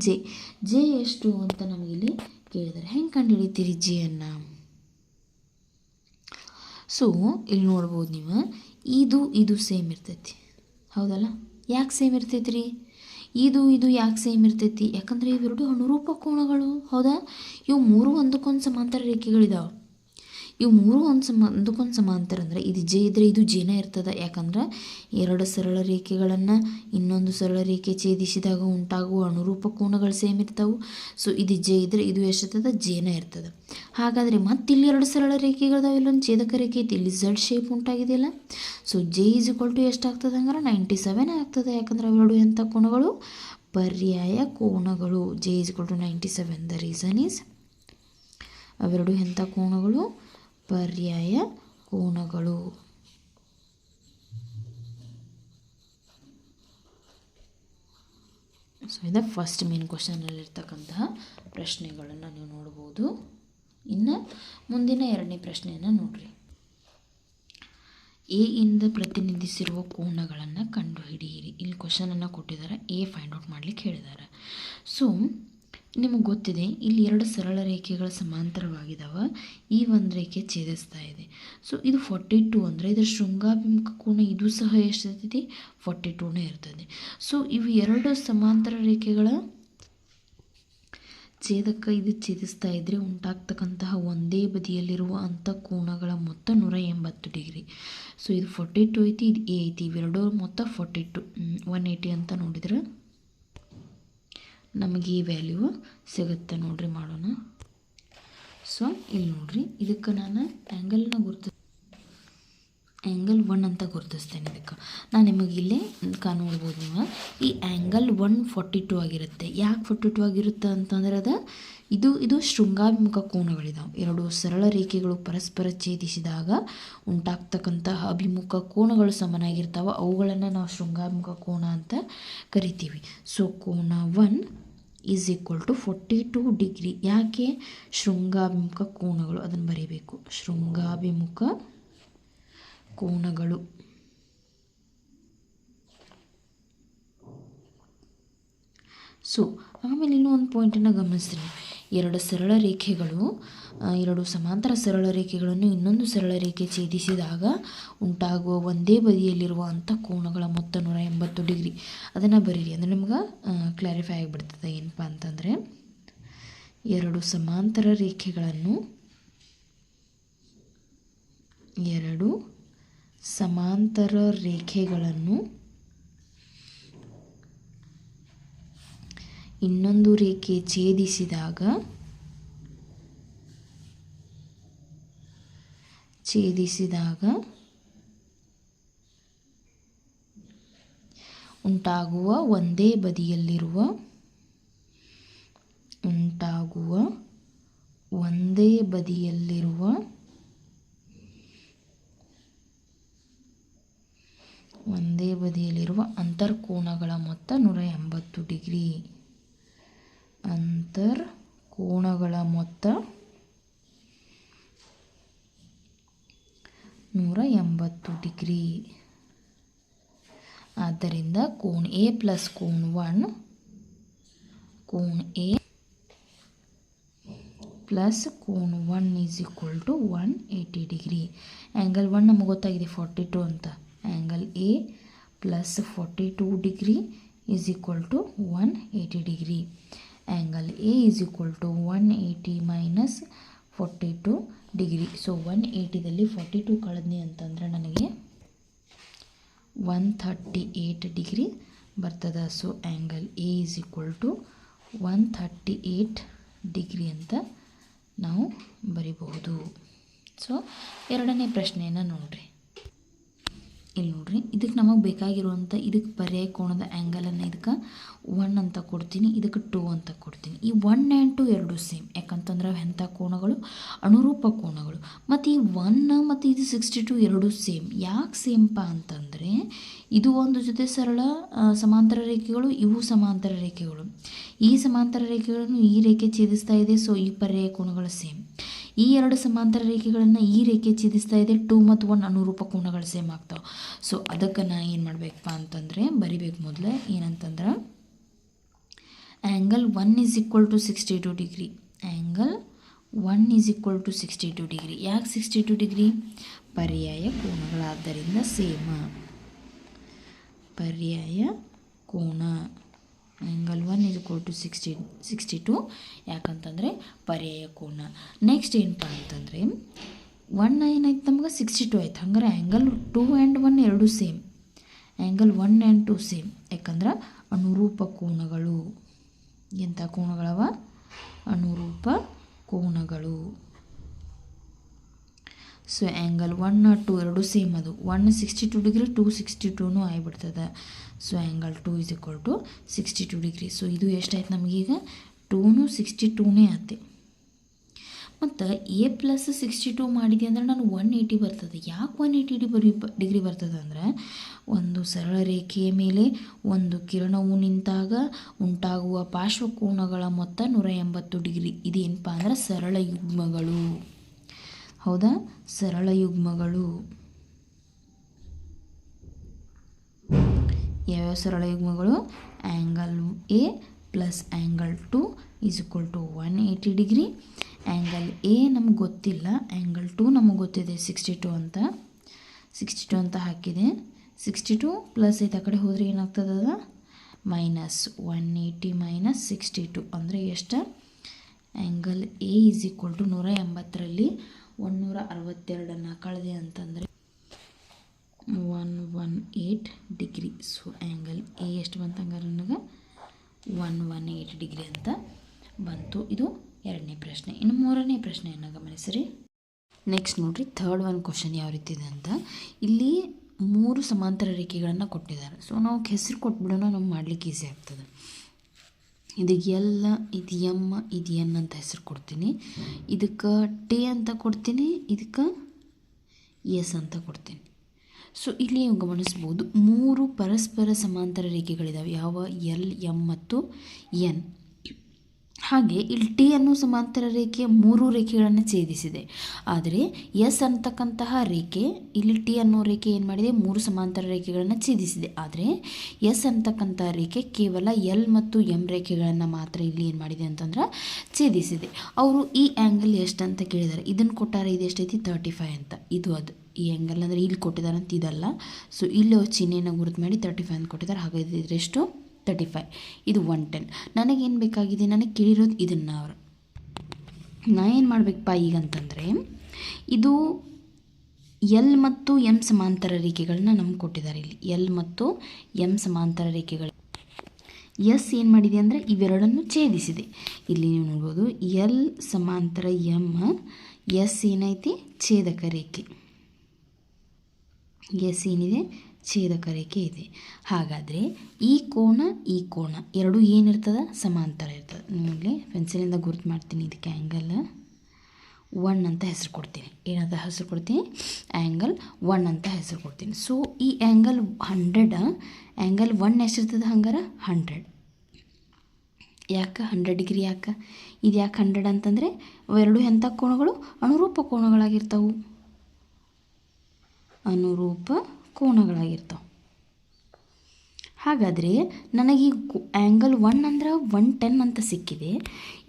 ಜೆ ಎಷ್ಟು ಅಂತ ನಮಗಿಲ್ಲಿ ಕೇಳಿದ್ದಾರೆ. ಹೆಂಗೆ ಕಂಡು ಹಿಡಿತೀರಿ ಜೆಯನ್ನು? ಸೊ ಇಲ್ಲಿ ನೋಡ್ಬೋದು ನೀವು, ಇದು ಸೇಮ್ ಇರ್ತೈತಿ, ಹೌದಲ್ಲ? ಯಾಕೆ ಸೇಮ್ ಇರ್ತೈತಿ ರೀ? ಇದು ಯಾಕೆ ಸೇಮ್ ಇರ್ತೈತಿ? ಯಾಕಂದರೆ ಇವೆರಡು ಅನುರೂಪ ಕೋನಗಳು, ಹೌದಾ? ಇವು 3 ಒಂದಕ್ಕೊಂದು ಸಮಾಂತರ ರೇಖೆಗಳಿದಾವೆ. ಇವು 3 ಒಂದಕ್ಕೊಂದು ಸಮಾಂತರ ಅಂದರೆ ಇದು ಜೆ ಇದ್ದರೆ ಇದು ಜೇನ ಇರ್ತದೆ. ಯಾಕಂದ್ರೆ 2 ಸರಳ ರೇಖೆಗಳನ್ನು ಇನ್ನೊಂದು ಸರಳ ರೇಖೆ ಛೇದಿಸಿದಾಗ ಉಂಟಾಗುವ ಅನುರೂಪ ಕೋನಗಳು ಸೇಮ್ ಇರ್ತಾವೆ. ಸೊ ಇದು ಜೆ ಇದ್ದರೆ ಇದು ಎಷ್ಟಿರ್ತದೆ? ಜೇನ ಇರ್ತದೆ. ಹಾಗಾದರೆ ಮತ್ತೆ ಇಲ್ಲಿ 2 ಸರಳ ರೇಖೆಗಳಿದಾವೆ, ಇಲ್ಲೊಂದು ಛೇದಕ ರೇಖೆ ಐತಿ, ಇಲ್ಲಿ ಝಡ್ ಶೇಪ್ ಉಂಟಾಗಿದೆಯಲ್ಲ. So j is equal to ಎಷ್ಟಾಗ್ತದೆ? ಹಂಗಾರೆ 97 ಆಗ್ತದೆ. ಯಾಕಂದರೆ ಅವೆರಡು ಎಂಥ ಕೋನಗಳು? ಪರ್ಯಾಯ ಕೋನಗಳು. J is equal to 97. The reason is ಅವೆರಡು ಎಂಥ ಕೋನಗಳು? ಪರ್ಯಾಯ ಕೋನಗಳು. ಸೊ ಇದು ಫಸ್ಟ್ ಮೇನ್ ಕ್ವಶನಲ್ಲಿರ್ತಕ್ಕಂತಹ ಪ್ರಶ್ನೆಗಳನ್ನು ನೀವು ನೋಡ್ಬೋದು. ಇನ್ನು ಮುಂದಿನ 2ನೇ ಪ್ರಶ್ನೆಯನ್ನು ನೋಡ್ರಿ. ಎ ಇಂದ ಪ್ರತಿನಿಧಿಸಿರುವ ಕೋನಗಳನ್ನು ಕಂಡುಹಿಡಿಯಿರಿ. ಇಲ್ಲಿ ಕ್ವಶನನ್ನು ಕೊಟ್ಟಿದ್ದಾರೆ, ಎ ಫೈಂಡ್ ಔಟ್ ಮಾಡ್ಲಿಕ್ಕೆ ಹೇಳಿದ್ದಾರೆ. ಸೊ ನಿಮಗೆ ಗೊತ್ತಿದೆ, ಇಲ್ಲಿ 2 ಸರಳ ರೇಖೆಗಳ ಸಮಾಂತರವಾಗಿದ್ದಾವೆ. ಈ ಒಂದು ರೇಖೆ ಛೇದಿಸ್ತಾ ಇದೆ. ಸೊ ಇದು 42 ಅಂದರೆ ಇದರ ಶೃಂಗಾಭಿಮುಖ ಕೋನ ಇದು ಸಹ ಎಷ್ಟಿರ್ತೈತಿ? 42ನೇ ಇರ್ತದೆ. ಸೊ ಇವು 2 ಸಮಾಂತರ ರೇಖೆಗಳ ಛೇದಕ ಇದು ಛೇದಿಸ್ತಾ ಇದ್ದರೆ ಉಂಟಾಗ್ತಕ್ಕಂತಹ ಒಂದೇ ಬದಿಯಲ್ಲಿರುವ ಅಂಥ ಕೋನಗಳ ಮೊತ್ತ 180 ಡಿಗ್ರಿ. ಸೊ ಇದು 42 ಐತಿ, ಇದು ಎ ಐತಿ, ಇವೆರಡೂ ಮೊತ್ತ 42 180 ಅಂತ ನೋಡಿದ್ರೆ ನಮಗೆ ಈ ವ್ಯಾಲ್ಯೂ ಸಿಗುತ್ತೆ ನೋಡ್ರಿ. ಮಾಡೋಣ. ಸೊ ಇಲ್ಲಿ ನೋಡ್ರಿ, ಇದಕ್ಕೆ ನಾನು ಆ್ಯಂಗಲ್ 1 ಅಂತ ಗುರುತಿಸ್ತೇನೆ. ಇದಕ್ಕೆ ನಾನು ನಿಮಗೆ ಇಲ್ಲೇ ನೋಡ್ಬೋದು. ನೀವು ಈ ಆ್ಯಂಗಲ್ 142 ಆಗಿರುತ್ತೆ. ಯಾಕೆ 42 ಆಗಿರುತ್ತೆ ಅಂತಂದ್ರೆ ಇದು ಶೃಂಗಾಭಿಮುಖ ಕೋನಗಳಿದಾವೆ. ಎರಡು ಸರಳ ರೇಖೆಗಳು ಪರಸ್ಪರ ಛೇದಿಸಿದಾಗ ಉಂಟಾಗ್ತಕ್ಕಂತಹ ಅಭಿಮುಖ ಕೋನಗಳು ಸಮನಾಗಿರ್ತಾವೆ. ಅವುಗಳನ್ನು ನಾವು ಶೃಂಗಾಭಿಮುಖ ಕೋನ ಅಂತ ಕರಿತೀವಿ. ಸೊ ಕೋನ 1 ಈಸ್ ಈಕ್ವಲ್ ಟು 42 ಡಿಗ್ರಿ. ಯಾಕೆ? ಶೃಂಗಾಭಿಮುಖ ಕೋನಗಳು, ಅದನ್ನು ಬರೀಬೇಕು. ಶೃಂಗಾಭಿಮುಖ ಕೋನಗಳು. ಸೊ ಆಮೇಲೆ ಇನ್ನೂ ಒಂದು ಪಾಯಿಂಟನ್ನು ಗಮನಿಸ್ತೀನಿ. ಎರಡು ಸಮಾಂತರ ಸರಳ ರೇಖೆಗಳನ್ನು ಇನ್ನೊಂದು ಸರಳ ರೇಖೆ ಛೇದಿಸಿದಾಗ ಉಂಟಾಗುವ ಒಂದೇ ಬದಿಯಲ್ಲಿರುವ ಅಂಥ ಕೋನಗಳ ಮೊತ್ತ 180 ಡಿಗ್ರಿ. ಅದನ್ನು ಬರೀರಿ, ಅಂದರೆ ನಿಮ್ಗೆ ಕ್ಲಾರಿಫೈ ಆಗಿಬಿಡ್ತದೆ. ಏನಪ್ಪ ಅಂತಂದರೆ ಎರಡು ಸಮಾಂತರ ರೇಖೆಗಳನ್ನು ಇನ್ನೊಂದು ರೇಖೆ ಛೇದಿಸಿದಾಗ ಉಂಟಾಗುವ ಒಂದೇ ಬದಿಯಲ್ಲಿರುವ ಅಂತರ್ಕೋನಗಳ ಮೊತ್ತ 180 ಡಿಗ್ರಿ. ಅಂತರ್ಕೋನಗಳ ಮೊತ್ತ 180 ಡಿಗ್ರಿ. ಆದ್ದರಿಂದ ಕೋನ ಎ ಪ್ಲಸ್ ಕೋನ 1 is equal to 180 degree. Angle 1 ನಮಗೆ ಗೊತ್ತಾಗಿದೆ 42 ಅಂತ. Angle A plus 42 degree is equal to 180 degree. Angle A is equal to 180 minus 42 degree. So 180ದಲ್ಲಿ 42 ಕಳೆದ್ನಿ ಅಂತಂದರೆ ನನಗೆ 138 ಡಿಗ್ರಿ ಬರ್ತದೆ. So angle A is equal to 138 degree ಅಂತ ನಾವು ಬರಿಬಹುದು. ಸೊ ಎರಡನೇ ಪ್ರಶ್ನೆಯನ್ನು ನೋಡ್ರಿ. ಇಲ್ಲಿ ನೋಡ್ರಿ, ಇದಕ್ಕೆ ನಮಗೆ ಬೇಕಾಗಿರುವಂಥ ಇದಕ್ಕೆ ಪರ್ಯಾಯ ಕೋನದ ಆ್ಯಂಗಲನ್ನು ಇದಕ್ಕೆ 1 ಅಂತ ಕೊಡ್ತೀನಿ, ಇದಕ್ಕೆ 2 ಅಂತ ಕೊಡ್ತೀನಿ. ಈ 1 ಆ್ಯಂಡ್ 2 ಎರಡೂ ಸೇಮ್. ಯಾಕಂತಂದ್ರೆ ಎಂಥ ಕೋನಗಳು? ಅನುರೂಪ ಕೋನಗಳು. ಮತ್ತು ಈ 1 ಮತ್ತು ಇದು 62 ಎರಡೂ ಸೇಮ್. ಯಾಕೆ ಸೇಮ್ಪ ಅಂತಂದರೆ ಇದು ಒಂದು ಜೊತೆ ಸಮಾಂತರ ರೇಖೆಗಳು, ಇವು ಸಮಾಂತರ ರೇಖೆಗಳು. ಈ ಸಮಾಂತರ ರೇಖೆಗಳನ್ನು ಈ ರೇಖೆ ಛೇದಿಸ್ತಾ ಇದೆ. ಸೊ ಈ ಪರ್ಯಾಯ ಕೋನಗಳು ಸೇಮ್. ಈ ಎರಡು ಸಮಾಂತರ ರೇಖೆಗಳನ್ನು ಈ ರೇಖೆ ಛೇದಿಸ್ತಾ ಇದೆ. 2 ಮತ್ತು 1 ಅನುರೂಪ ಕೋನಗಳು ಸೇಮ್ ಆಗ್ತಾವೆ. ಸೊ ಅದಕ್ಕೆ ನಾನು ಏನು ಮಾಡಬೇಕಪ್ಪ ಅಂತಂದರೆ ಬರಿಬೇಕು. ಮೊದಲು ಏನಂತಂದ್ರೆ angle 1 is equal to 62 degree. Angle 1 is equal to 62 degree. ಯಾಕೆ 62 ಡಿಗ್ರಿ? ಪರ್ಯಾಯ ಕೋನಗಳಾದ್ದರಿಂದ ಸೇಮ್. ಪರ್ಯಾಯ ಕೋನ ಆ್ಯಂಗಲ್ 1 ಈಸ್ ಈಕ್ವಲ್ ಟು 62 ಯಾಕಂತಂದರೆ ಪರ್ಯಾಯ ಕೋನ. ನೆಕ್ಸ್ಟ್ ಏನಪ್ಪ ಅಂತಂದರೆ 1 ಏನಾಯ್ತು ನಮ್ಗೆ 62 ಆಯ್ತು. ಹಂಗಾರೆ ಆ್ಯಂಗಲ್ 2 ಆ್ಯಂಡ್ 1 ಎರಡೂ ಸೇಮ್. Angle 1 and 2 same. ಯಾಕಂದ್ರೆ ಅನುರೂಪ ಕೋನಗಳು. ಎಂಥ ಕೋನಗಳವ? ಅನುರೂಪ ಕೋನಗಳು. ಸೊ ಆ್ಯಂಗಲ್ 1 2 ಎರಡೂ ಸೇಮ್. ಅದು 1 62 ಡಿಗ್ರಿ, 2 62 ಆಗಿಬಿಡ್ತದೆ. So angle 2 is equal to 62 degree. So ಇದು ಎಷ್ಟಾಯ್ತು ನಮಗೀಗ? 2 62 ಆಯ್ತು. ಮತ್ತು ಎ ಪ್ಲಸ್ 62 ಮಾಡಿದೆ ಅಂದರೆ ನಾನು 180 ಬರ್ತದೆ. ಯಾಕೆ 180 ಡಿಗ್ರಿ ಬರ್ತದೆ ಅಂದರೆ ಒಂದು ಸರಳ ರೇಖೆಯ ಮೇಲೆ ಒಂದು ಕಿರಣವು ನಿಂತಾಗ ಉಂಟಾಗುವ ಪಾರ್ಶ್ವಕೋನಗಳ ಮೊತ್ತ 180 ಡಿಗ್ರಿ. ಇದೇನಪ್ಪ ಅಂದ್ರೆ ಸರಳ ಯುಗ್ಮಗಳು. ಹೌದಾ? ಸರಳ ಯುಗ್ಮಗಳು. ಯಾವ್ಯಾವ ಸರಳ ಯುಗ್ಮಗಳು? Angle A plus angle 2 is equal to 180 degree. Angle a ನಮಗೆ ಗೊತ್ತಿಲ್ಲ, ಆ್ಯಂಗಲ್ 2 ನಮಗೆ ಗೊತ್ತಿದೆ 62 ಅಂತ ಹಾಕಿದೆ. 62 ಪ್ಲಸ್ ಐತೆ ಆ ಕಡೆ ಹೋದರೆ ಏನಾಗ್ತದೆ? ಮೈನಸ್ 180 ಮೈನಸ್ 62 ಅಂದರೆ ಎಷ್ಟು? Angle A is equal to 180ರಲ್ಲಿ 162 ಕಳೆದೆ ಅಂತಂದರೆ 118 ಡಿಗ್ರಿ. ಸೊ ಆ್ಯಂಗಲ್ ಎ ಎಷ್ಟು ಬಂತು ಹಂಗಾರೆ ನನಗೆ 118 ಡಿಗ್ರಿ ಅಂತ ಬಂತು. ಇದು ಎರಡನೇ ಪ್ರಶ್ನೆ. ಇನ್ನು ಮೂರನೇ ಪ್ರಶ್ನೆಯನ್ನು ಗಮನಿಸಿರಿ. ನೆಕ್ಸ್ಟ್ ನೋಡಿರಿ, ಥರ್ಡ್ ಒನ್ ಕ್ವಶನ್ ಯಾವ ರೀತಿ ಇದೆ ಅಂತ. ಇಲ್ಲಿ 3 ಸಮಾಂತರ ರೇಖೆಗಳನ್ನು ಕೊಟ್ಟಿದ್ದಾರೆ. ಸೊ ನಾವು ಹೆಸರು ಕೊಟ್ಬಿಡೋಣ, ನಮ್ಗೆ ಮಾಡ್ಲಿಕ್ಕೆ ಈಸಿ ಆಗ್ತದೆ. ಇದಕ್ಕೆ ಎಲ್, ಇದು ಎಮ್, ಇದು ಎನ್ ಅಂತ ಹೆಸರು ಕೊಡ್ತೀನಿ. ಇದಕ್ಕೆ ಟಿ ಅಂತ ಕೊಡ್ತೀನಿ, ಇದಕ್ಕೆ ಎಸ್ ಅಂತ ಕೊಡ್ತೀನಿ. ಸೊ ಇಲ್ಲಿ ನೀವು ಗಮನಿಸ್ಬೋದು 3 ಪರಸ್ಪರ ಸಮಾಂತರ ರೇಖೆಗಳಿದ್ದಾವೆ. ಯಾವ? ಎಲ್, ಎಮ್ ಮತ್ತು ಎನ್. ಹಾಗೆ ಇಲ್ಲಿ ಟಿ ಅನ್ನೋ ಸಮಾಂತರ ರೇಖೆ 3 ರೇಖೆಗಳನ್ನು ಛೇದಿಸಿದೆ. ಆದರೆ ಎಸ್ ಅಂತಕ್ಕಂತಹ ರೇಖೆ, ಇಲ್ಲಿ ಟಿ ಅನ್ನೋ ರೇಖೆ ಏನು ಮಾಡಿದೆ? 3 ಸಮಾಂತರ ರೇಖೆಗಳನ್ನು ಛೇದಿಸಿದೆ. ಆದರೆ ಎಸ್ ಅಂತಕ್ಕಂಥ ರೇಖೆ ಕೇವಲ ಎಲ್ ಮತ್ತು ಎಮ್ ರೇಖೆಗಳನ್ನು ಮಾತ್ರ ಇಲ್ಲಿ ಏನು ಮಾಡಿದೆ ಅಂತಂದ್ರೆ ಛೇದಿಸಿದೆ. ಅವರು ಈ ಆ್ಯಂಗಲ್ ಎಷ್ಟು ಅಂತ ಕೇಳಿದ್ದಾರೆ. ಇದನ್ನು ಕೊಟ್ಟಾರೆ, ಇದು ಎಷ್ಟೈತಿ? 35 ಅಂತ. ಇದು ಅದು ಈ ಆ್ಯಂಗಲ್ ಅಂದರೆ ಇಲ್ಲಿ ಕೊಟ್ಟಿದ್ದಾರೆ ಅಂತ ಇದಲ್ಲ. ಸೊ ಇಲ್ಲಿ ಚಿಹ್ನೆಯನ್ನು ಗುರುತು ಮಾಡಿ 35 ಅಂತ ಕೊಟ್ಟಿದ್ದಾರೆ. ಹಾಗಾದರೆ ಇದೆಷ್ಟು? 35. ಇದು 110. ನನಗೇನು ಬೇಕಾಗಿದೆ? ನನಗೆ ಕೇಳಿರೋದು ಇದನ್ನು. ಅವರು ನಾ ಏನು ಮಾಡಬೇಕಪ್ಪ ಈಗ ಅಂತಂದರೆ, ಇದು ಎಲ್ ಮತ್ತು ಎಮ್ ಸಮಾಂತರ ರೇಖೆಗಳನ್ನ ನಮ್ಗೆ ಕೊಟ್ಟಿದ್ದಾರೆ. ಇಲ್ಲಿ ಎಲ್ ಮತ್ತು ಎಮ್ ಸಮಾಂತರ ರೇಖೆಗಳು. ಎಸ್ ಏನು ಮಾಡಿದೆ ಅಂದರೆ ಇವೆರಡನ್ನು ಛೇದಿಸಿದೆ. ಇಲ್ಲಿ ನೀವು ನೋಡ್ಬೋದು ಎಲ್ ಸಮಾಂತರ ಎಮ್, ಎಸ್ ಏನೈತಿ? ಛೇದಕ ರೇಖೆ. ಎಸ್ ಏನಿದೆ? ಛೇದಕ ರೇಖೆ ಇದೆ. ಹಾಗಾದರೆ ಈ ಕೋನ ಎರಡು ಏನಿರ್ತದೆ? ಸಮಾಂತರ ಇರ್ತದೆ. ನಿಮಗೆ ಪೆನ್ಸಿಲಿಂದ ಗುರುತು ಮಾಡ್ತೀನಿ. ಇದಕ್ಕೆ ಆ್ಯಂಗಲ್ 1 ಅಂತ ಹೆಸರು ಕೊಡ್ತೀನಿ. ಏನಂತ ಹೆಸರು ಕೊಡ್ತೀನಿ? ಆ್ಯಂಗಲ್ 1 ಅಂತ ಹೆಸರು ಕೊಡ್ತೀನಿ. ಸೊ ಈ ಆ್ಯಂಗಲ್ 100, ಆ್ಯಂಗಲ್ 1 ಎಷ್ಟಿರ್ತದೆ ಹಂಗಾರೆ? 100. ಯಾಕೆ 100 ಡಿಗ್ರಿ? ಯಾಕೆ ಇದು ಯಾಕೆ 100 ಅಂತಂದರೆ ಅವೆರಡು ಎಂಥ ಕೋನಗಳು? ಅನುರೂಪ ಕೋನಗಳಾಗಿರ್ತಾವೆ. ಅನುರೂಪ ಕೋನಗಳಾಗಿರ್ತಾವೆ. ಹಾಗಾದರೆ ನನಗೆ ಆ್ಯಂಗಲ್ 1 ಅಂದ್ರೆ 110 ಅಂತ ಸಿಕ್ಕಿದೆ.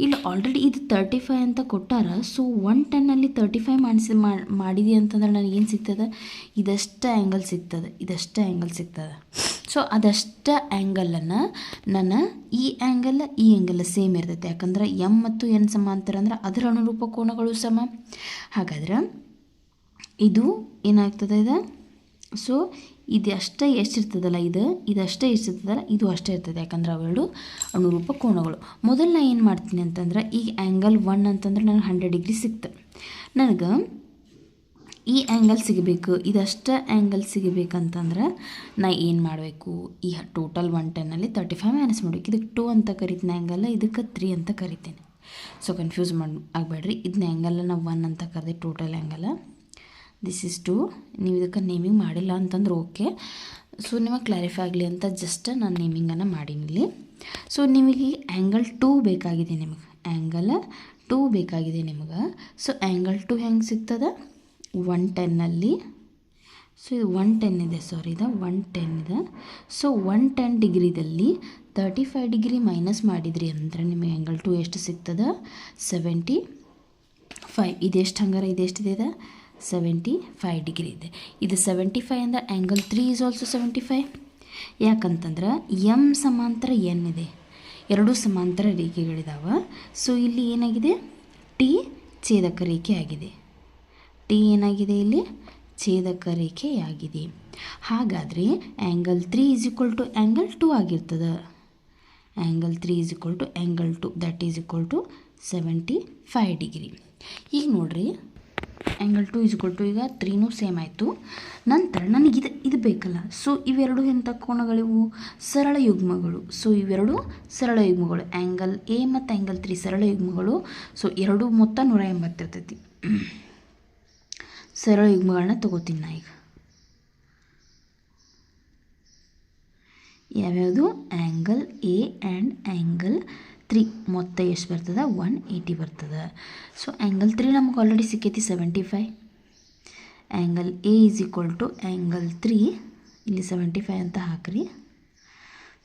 ಇಲ್ಲಿ ಆಲ್ರೆಡಿ ಇದು 35 ಅಂತ ಕೊಟ್ಟಾರ. ಸೊ 110ಅಲ್ಲಿ 35 ಮಾಡಿದೆ ಅಂತಂದ್ರೆ ನನಗೇನು ಸಿಗ್ತದೆ? ಇದಷ್ಟು ಆ್ಯಂಗಲ್ ಸಿಗ್ತದೆ. ಸೊ ಅದಷ್ಟು ಆ್ಯಂಗಲನ್ನು ನಾನು ಈ ಆ್ಯಂಗಲ್ ಸೇಮ್ ಇರ್ತೈತೆ. ಯಾಕಂದ್ರೆ ಎಮ್ ಮತ್ತು ಎನ್ ಸಮಾಂತರ ಅಂದ್ರೆ ಅದರ ಅನುರೂಪ ಕೋನಗಳು ಸಮ. ಹಾಗಾದ್ರೆ ಇದು ಏನಾಗ್ತದೆ? ಇದು ಸೊ ಇದಷ್ಟೇ ಎಷ್ಟಿರ್ತದಲ್ಲ, ಇದಷ್ಟೇ ಎಷ್ಟಿರ್ತದಲ್ಲ, ಇದು ಅಷ್ಟೇ ಇರ್ತದೆ. ಯಾಕಂದ್ರೆ ಅವೆರಡು ಅನುರೂಪ ಕೋನಗಳು. ಮೊದಲು ನಾನು ಏನು ಮಾಡ್ತೀನಿ ಅಂತಂದ್ರೆ, ಈಗ ಆ್ಯಂಗಲ್ 1 ಅಂತಂದ್ರೆ ನನಗೆ 100 ಡಿಗ್ರಿ ಸಿಕ್ತು. ನನಗೆ ಈ ಆ್ಯಂಗಲ್ ಸಿಗಬೇಕು, ಇದಷ್ಟು ಆ್ಯಂಗಲ್ ಸಿಗಬೇಕಂತಂದ್ರೆ ನಾ ಏನು ಮಾಡಬೇಕು? ಈ ಟೋಟಲ್ 110ಅಲ್ಲಿ 35 ಮೈನಸ್ ಮಾಡಬೇಕು. ಇದಕ್ಕೆ 2 ಅಂತ ಕರಿತೀನಿ ಆ್ಯಂಗಲ್, ಇದಕ್ಕೆ 3 ಅಂತ ಕರಿತೀನಿ. ಸೊ ಕನ್ಫ್ಯೂಸ್ ಆಗಬೇಡ್ರಿ. ಇದನ್ನ ಆ್ಯಂಗಲ್ ನಾವು 1 ಅಂತ ಕರೆದೆ, ಟೋಟಲ್ ಆ್ಯಂಗಲ್ ದಿಸ್ ಇಸ್ 2. ನೀವು ಇದಕ್ಕೆ ನೇಮಿಂಗ್ ಮಾಡಿಲ್ಲ ಅಂತಂದ್ರೆ ಓಕೆ. ಸೊ ನಿಮಗೆ ಕ್ಲಾರಿಫೈ ಆಗಲಿ ಅಂತ ಜಸ್ಟ್ ನಾನು ನೇಮಿಂಗನ್ನು ಮಾಡೀನಿಲ್ಲಿ. ಸೊ ನಿಮಗೆ ಆ್ಯಂಗಲ್ 2 ಬೇಕಾಗಿದೆ. ನಿಮಗೆ ಸೊ ಆ್ಯಂಗಲ್ 2 ಹೆಂಗೆ ಸಿಗ್ತದೆ? 110ಅಲ್ಲಿ. ಸೊ ಇದು 110 ಇದೆ, ಇದು 110 ಇದೆ. ಸೊ 110 ಡಿಗ್ರಿದಲ್ಲಿ 35 ಡಿಗ್ರಿ ಮೈನಸ್ ಮಾಡಿದ್ರಿ ಅಂದರೆ ನಿಮಗೆ ಆ್ಯಂಗಲ್ 2 ಎಷ್ಟು ಸಿಗ್ತದೆ? 75. ಇದೆಷ್ಟು ಹಂಗಾರೆ? ಇದೆಷ್ಟಿದೆ? 75 ಡಿಗ್ರಿ ಇದೆ. ಇದು 75 ಅಂದರೆ ಆ್ಯಂಗಲ್ 3 ಈಸ್ ಆಲ್ಸೋ 75. ಯಾಕಂತಂದ್ರೆ ಎಮ್ ಸಮಾಂತರ ಎನ್ ಇದೆ, ಎರಡು ಸಮಾಂತರ ರೇಖೆಗಳಿದ್ದಾವೆ. ಸೊ ಇಲ್ಲಿ ಏನಾಗಿದೆ? ಟಿ ಛೇದಕ ರೇಖೆ ಆಗಿದೆ. ಇಲ್ಲಿ ಛೇದಕ ರೇಖೆಯಾಗಿದೆ. ಹಾಗಾದರೆ angle 3 is equal to angle 2 ಆಗಿರ್ತದೆ. Angle 3 is equal to angle 2, that is equal to 75 degree. ಈಗ ನೋಡಿರಿ, ಆ್ಯಂಗಲ್ 2 ಈಸ್ ಈಕ್ವಲ್ ಟು ಈಗ 3ನೂ ಸೇಮ್ ಆಯಿತು. ನಂತರ ನನಗೆ ಇದು ಬೇಕಲ್ಲ. ಸೊ ಇವೆರಡು ಎಂಥ ಕೋನಗಳಿವು? ಸರಳ ಯುಗ್ಮಗಳು. ಸೊ ಇವೆರಡು ಸರಳ ಯುಗ್ಮಗಳು. ಆ್ಯಂಗಲ್ ಎ ಮತ್ತು ಆ್ಯಂಗಲ್ 3 ಸರಳ ಯುಗ್ಮಗಳು. ಸೊ ಎರಡು ಮೊತ್ತ 180 ಇರ್ತೈತಿ. ಸರಳ ಯುಗ್ಮಗಳನ್ನ ತಗೋತೀನಿ ನಾ ಈಗ. ಯಾವ್ಯಾವುದು? ಆ್ಯಂಗಲ್ ಎ ಆ್ಯಂಡ್ ಆ್ಯಂಗಲ್ 3 ಮೊತ್ತ ಎಷ್ಟು ಬರ್ತದೆ? 180 ಬರ್ತದೆ. ಸೊ ಆ್ಯಂಗಲ್ 3 ನಮಗೆ ಆಲ್ರೆಡಿ ಸಿಕ್ಕೈತಿ 75. Angle A is equal to angle 3, ಇಲ್ಲಿ 75 ಅಂತ ಹಾಕ್ರಿ.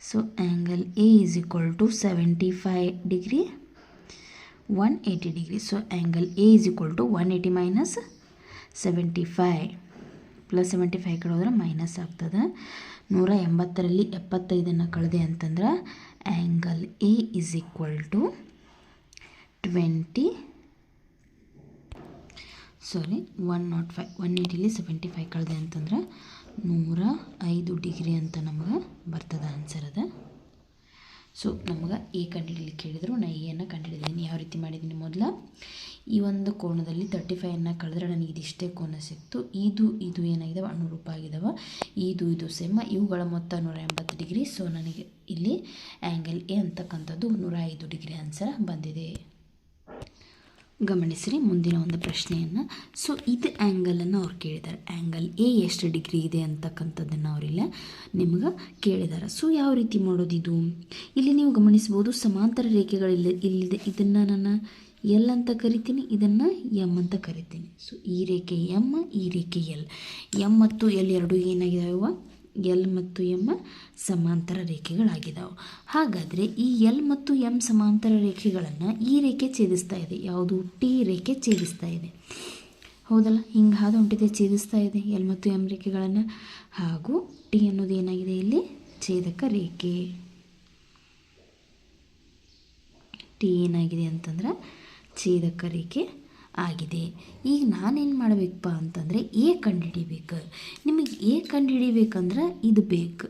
So angle A is equal to 75 degree, 180 degree. So angle A is equal to 180 minus 75 plus 75 ಕಡೆ ಹೋದ್ರೆ ಮೈನಸ್ ಆಗ್ತದೆ. 180ರಲ್ಲಿ 75 ಕಳೆದೆ ಅಂತಂದ್ರೆ angle A is equal to 105 180 75 ಕಳೆದೆ ಅಂತಂದ್ರೆ 105 ಡಿಗ್ರಿ ಅಂತ ನಮ್ಗೆ ಬರ್ತದೆ ಆನ್ಸರ್ ಅದ. ಸೊ ನಮ್ಗೆ ಎ ಕಂಡುಹಿಡಿಲಿಕ್ಕೆ ಹೇಳಿದ್ರು, ನಾ ಎನ್ನು ಕಂಡುಹಿಡಿದೀನಿ. ಯಾವ ರೀತಿ ಮಾಡಿದ್ದೀನಿ, ಮೊದಲ ಈ ಒಂದು ಕೋಣದಲ್ಲಿ 35 ಕಳೆದ್ರೆ ನನಗೆ ಇದಿಷ್ಟೇ ಕೋನ ಸಿಕ್ತು. ಇದು ಏನಾಗಿದಾವೆ, ಅನುರೂಪ ಆಗಿದಾವೆ. ಇದು ಸೇಮ್, ಇವುಗಳ ಮೊತ್ತ 180 ಡಿಗ್ರಿ. ಸೊ ನನಗೆ ಇಲ್ಲಿ ಆ್ಯಂಗಲ್ ಎ ಅಂತಕ್ಕಂಥದ್ದು 105 ಡಿಗ್ರಿ ಆನ್ಸರ್ ಬಂದಿದೆ. ಗಮನಿಸಿರಿ ಮುಂದಿನ ಒಂದು ಪ್ರಶ್ನೆಯನ್ನು. ಸೊ ಇದು ಆ್ಯಂಗಲನ್ನು ಅವ್ರು ಕೇಳಿದ್ದಾರೆ. ಆ್ಯಂಗಲ್ ಎ ಎಷ್ಟು ಡಿಗ್ರಿ ಇದೆ ಅಂತಕ್ಕಂಥದ್ದನ್ನು ಅವರಿಲ್ಲ ನಿಮ್ಗೆ ಕೇಳಿದ್ದಾರೆ. ಸೊ ಯಾವ ರೀತಿ ಮಾಡೋದು ಇದು, ಇಲ್ಲಿ ನೀವು ಗಮನಿಸ್ಬೋದು ಸಮಾಂತರ ರೇಖೆಗಳಿಲ್ಲ ಇಲ್ಲಿದೆ. ಇದನ್ನು ನಾನು ಎಲ್ ಅಂತ ಕರಿತೀನಿ, ಇದನ್ನು ಎಮ್ ಅಂತ ಕರಿತೀನಿ. ಸೊ ಈ ರೇಖೆ ಎಮ್, ಈ ರೇಖೆ ಎಲ್. ಎಮ್ ಮತ್ತು ಎಲ್ ಎರಡೂ ಏನಾಗಿದ್ದಾವೆ, ಎಲ್ ಮತ್ತು ಎಮ್ ಸಮಾಂತರ ರೇಖೆಗಳಾಗಿದ್ದಾವೆ. ಹಾಗಾದರೆ ಈ ಎಲ್ ಮತ್ತು ಎಮ್ ಸಮಾಂತರ ರೇಖೆಗಳನ್ನು ಈ ರೇಖೆ ಛೇದಿಸ್ತಾ ಇದೆ. ಯಾವುದು, ಟಿ ರೇಖೆ ಛೇದಿಸ್ತಾ ಇದೆ. ಹೌದಲ್ಲ, ಹಿಂಗೆ ಹಾದು ಹೊಂಟಿದೆ, ಛೇದಿಸ್ತಾ ಇದೆ ಎಲ್ ಮತ್ತು ಎಮ್ ರೇಖೆಗಳನ್ನು. ಹಾಗೂ ಟಿ ಅನ್ನೋದು ಏನಾಗಿದೆ, ಇಲ್ಲಿ ಛೇದಕ ರೇಖೆ. ಟಿ ಏನಾಗಿದೆ ಅಂತಂದ್ರೆ ಛೇದಕ ರೇಖೆ ಆಗಿದೆ. ಈಗ ನಾನೇನು ಮಾಡಬೇಕಪ್ಪ ಅಂತಂದರೆ ಎ ಕಂಡುಹಿಡಿಬೇಕು. ನಿಮಗೆ ಎ ಕಂಡುಹಿಡಿಬೇಕಂದ್ರೆ ಇದು ಬೇಕು,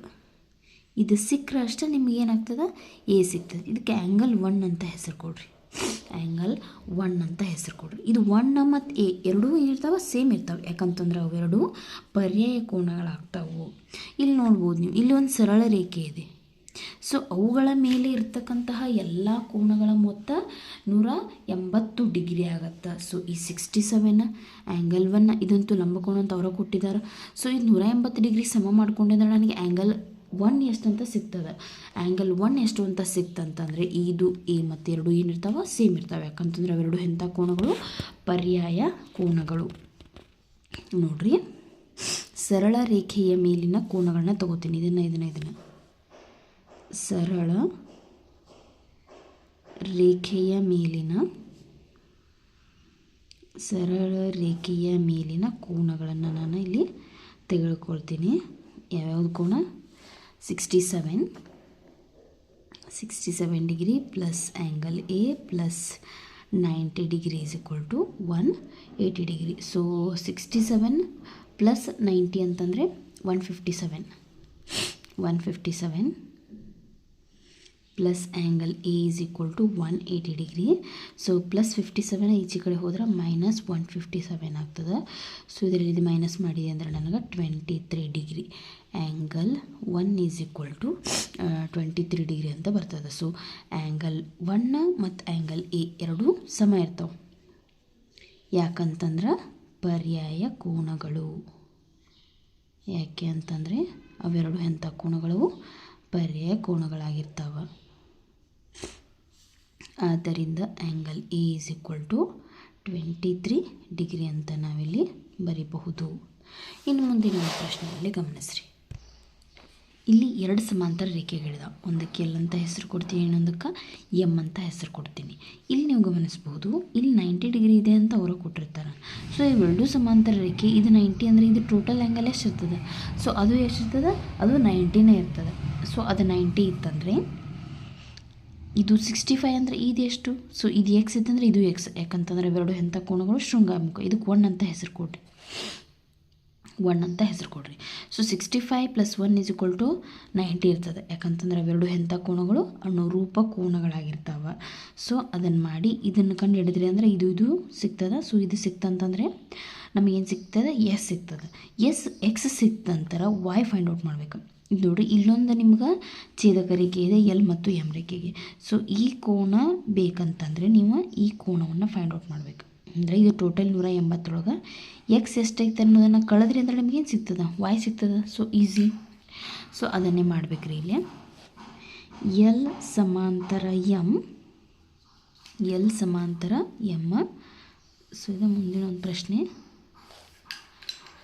ಇದು ಸಿಕ್ಕರೆ ಅಷ್ಟೇ ನಿಮಗೇನಾಗ್ತದೆ, ಎ ಸಿಗ್ತದೆ. ಇದಕ್ಕೆ ಆ್ಯಂಗಲ್ 1 ಅಂತ ಹೆಸರು ಕೊಡ್ರಿ. ಆ್ಯಂಗಲ್ 1 ಅಂತ ಹೆಸರು ಕೊಡ್ರಿ. ಇದು 1 ಮತ್ತು ಎ ಎರಡೂ ಏನಿರ್ತಾವೆ, ಸೇಮ್ ಇರ್ತಾವೆ. ಯಾಕಂತಂದ್ರೆ ಅವೆರಡೂ ಪರ್ಯಾಯ ಕೋನಗಳಾಗ್ತಾವೆ. ಇಲ್ಲಿ ನೋಡ್ಬೋದು ನೀವು, ಇಲ್ಲಿ ಒಂದು ಸರಳ ರೇಖೆ ಇದೆ. ಸೊ ಅವುಗಳ ಮೇಲೆ ಇರ್ತಕ್ಕಂತಹ ಎಲ್ಲ ಕೋನಗಳ ಮೊತ್ತ 180 ಡಿಗ್ರಿ ಆಗುತ್ತೆ. ಸೊ ಈ 67 ಆ್ಯಂಗಲ್ 1 ಇದಂತೂ ಲಂಬಕೋನ ಅಂತ ಅವರ ಕೊಟ್ಟಿದ್ದಾರೆ. ಸೊ ಇದು 180 ಡಿಗ್ರಿ ಸಮ ಮಾಡ್ಕೊಂಡಿದ್ರೆ ನನಗೆ ಆ್ಯಂಗಲ್ 1 ಎಷ್ಟು ಅಂತ ಸಿಗ್ತದೆ. ಆ್ಯಂಗಲ್ 1 ಎಷ್ಟು ಅಂತ ಸಿಕ್ತಂತಂದರೆ ಇದು ಎ ಮತ್ತು ಎರಡು ಏನಿರ್ತಾವೆ, ಸೇಮ್ ಇರ್ತಾವೆ. ಯಾಕಂತಂದ್ರೆ ಅವೆರಡು ಎಂಥ ಕೋನಗಳು, ಪರ್ಯಾಯ ಕೋನಗಳು. ನೋಡ್ರಿ, ಸರಳ ರೇಖೆಯ ಮೇಲಿನ ಕೋನಗಳನ್ನ ತಗೋತೀನಿ. ಇದನ್ನು ಸರಳ ರೇಖೆಯ ಮೇಲಿನ ಕೋನಗಳನ್ನು ನಾನು ಇಲ್ಲಿ ತೆಗೆದುಕೊಳ್ತೀನಿ. ಯಾವ್ಯಾವುದು ಕೋನ, 67 degree plus angle A plus 90 degree is equal to 180 degree. So 67 ಪ್ಲಸ್ 90 ಅಂತಂದರೆ 157 plus angle A is equal to 180 degree. So plus 57 ಈಚೆ ಕಡೆ ಹೋದ್ರೆ ಮೈನಸ್ 157 ಆಗ್ತದೆ. ಸೊ ಇದರಲ್ಲಿ ಇದು ಮೈನಸ್ ಮಾಡಿದೆ ಅಂದರೆ ನನಗೆ 23 degree. Angle 1 is equal to 23 degree ಅಂತ ಬರ್ತದೆ. ಸೊ ಆ್ಯಂಗಲ್ 1 ಮತ್ತು ಆ್ಯಂಗಲ್ ಎ ಎರಡೂ ಸಮ ಇರ್ತಾವೆ. ಯಾಕಂತಂದ್ರೆ ಪರ್ಯಾಯ ಕೋನಗಳು. ಯಾಕೆ ಅಂತಂದರೆ ಅವೆರಡು ಎಂಥ ಕೋನಗಳು, ಪರ್ಯಾಯ ಕೋನಗಳಾಗಿರ್ತಾವೆ. ಆದ್ದರಿಂದ angle A is equal to 23 degree ಅಂತ ನಾವಿಲ್ಲಿ ಬರೀಬಹುದು. ಇನ್ನು ಮುಂದಿನ ಪ್ರಶ್ನೆಯಲ್ಲಿ ಗಮನಿಸ್ರಿ. ಇಲ್ಲಿ ಎರಡು ಸಮಾಂತರ ರೇಖೆಗಳಿದಾವೆ. ಒಂದಕ್ಕೆ ಎಲ್ ಅಂತ ಹೆಸರು ಕೊಡ್ತೀನಿ, ಇನ್ನೊಂದಕ್ಕೆ ಎಮ್ ಅಂತ ಹೆಸರು ಕೊಡ್ತೀನಿ. ಇಲ್ಲಿ ನೀವು ಗಮನಿಸ್ಬೋದು, ಇಲ್ಲಿ 90 ಡಿಗ್ರಿ ಇದೆ ಅಂತ ಅವರು ಕೊಟ್ಟಿರ್ತಾರೆ. ಸೊ ಇವೆರಡು ಸಮಾಂತರ ರೇಖೆ, ಇದು 90 ಅಂದರೆ ಇದು ಟೋಟಲ್ ಆ್ಯಂಗಲ್ ಎಷ್ಟಿರ್ತದೆ, ಸೊ ಅದು ಎಷ್ಟಿರ್ತದೆ, ಅದು 90ನೇ ಇರ್ತದೆ. ಸೊ ಅದು 90 ಇತ್ತಂದರೆ ಇದು 65 ಅಂದರೆ ಇದು ಎಷ್ಟು, ಸೊ ಇದು ಎಕ್ಸ್ ಇತ್ತಂದರೆ ಇದು ಎಕ್ಸ್. ಯಾಕಂತಂದರೆ ಇವೆರಡು ಎಂಥ ಕೋನಗಳು, ಶೃಂಗಾಮುಖ. ಇದಕ್ಕೆ 1 ಅಂತ ಹೆಸರು ಕೊಡ್ರಿ, 1 ಅಂತ ಹೆಸರು ಕೊಡ್ರಿ. So 65 plus 1 is equal to 90 ಇರ್ತದೆ. ಯಾಕಂತಂದ್ರೆ ಅವೆರಡು ಎಂಥ ಕೋನಗಳು, ಅನುರೂಪ ಕೋನಗಳಾಗಿರ್ತಾವೆ. ಸೊ ಅದನ್ನು ಮಾಡಿ ಇದನ್ನು ಕಂಡು ಹಿಡಿದ್ರಿ ಅಂದರೆ ಇದು ಸಿಗ್ತದೆ. ಸೊ ಇದು ಸಿಕ್ತಂತಂದರೆ ನಮಗೇನು ಸಿಗ್ತದೆ, ಎಸ್ ಸಿಗ್ತದೆ. ಎಕ್ಸ್ ಸಿಕ್ತಂತರ ವೈ ಫೈಂಡ್ ಔಟ್ ಮಾಡಬೇಕು. ಇದು ನೋಡಿ, ಇಲ್ಲೊಂದು ನಿಮ್ಗೆ ಛೇದಕ ರೇಖೆ ಇದೆ ಎಲ್ ಮತ್ತು ಎಮ್ ರೇಖೆಗೆ. ಸೊ ಈ ಕೋನ ಬೇಕಂತಂದರೆ ನೀವು ಈ ಕೋನವನ್ನು ಫೈಂಡ್ ಔಟ್ ಮಾಡಬೇಕು. ಅಂದರೆ ಇದು ಟೋಟಲ್ 180 ಎಕ್ಸ್ ಎಷ್ಟೈತೆ ಅನ್ನೋದನ್ನು ಕಳೆದ್ರಿ ಅಂದರೆ ನಿಮಗೇನು ಸಿಗ್ತದೆ, ವಾಯ್ ಸಿಗ್ತದೆ. So easy. ಸೊ ಅದನ್ನೇ ಮಾಡಬೇಕ್ರಿ ಇಲ್ಲಿ. ಎಲ್ ಸಮಾಂತರ ಎಮ್. ಸೊ ಇದು ಮುಂದಿನ ಒಂದು ಪ್ರಶ್ನೆ.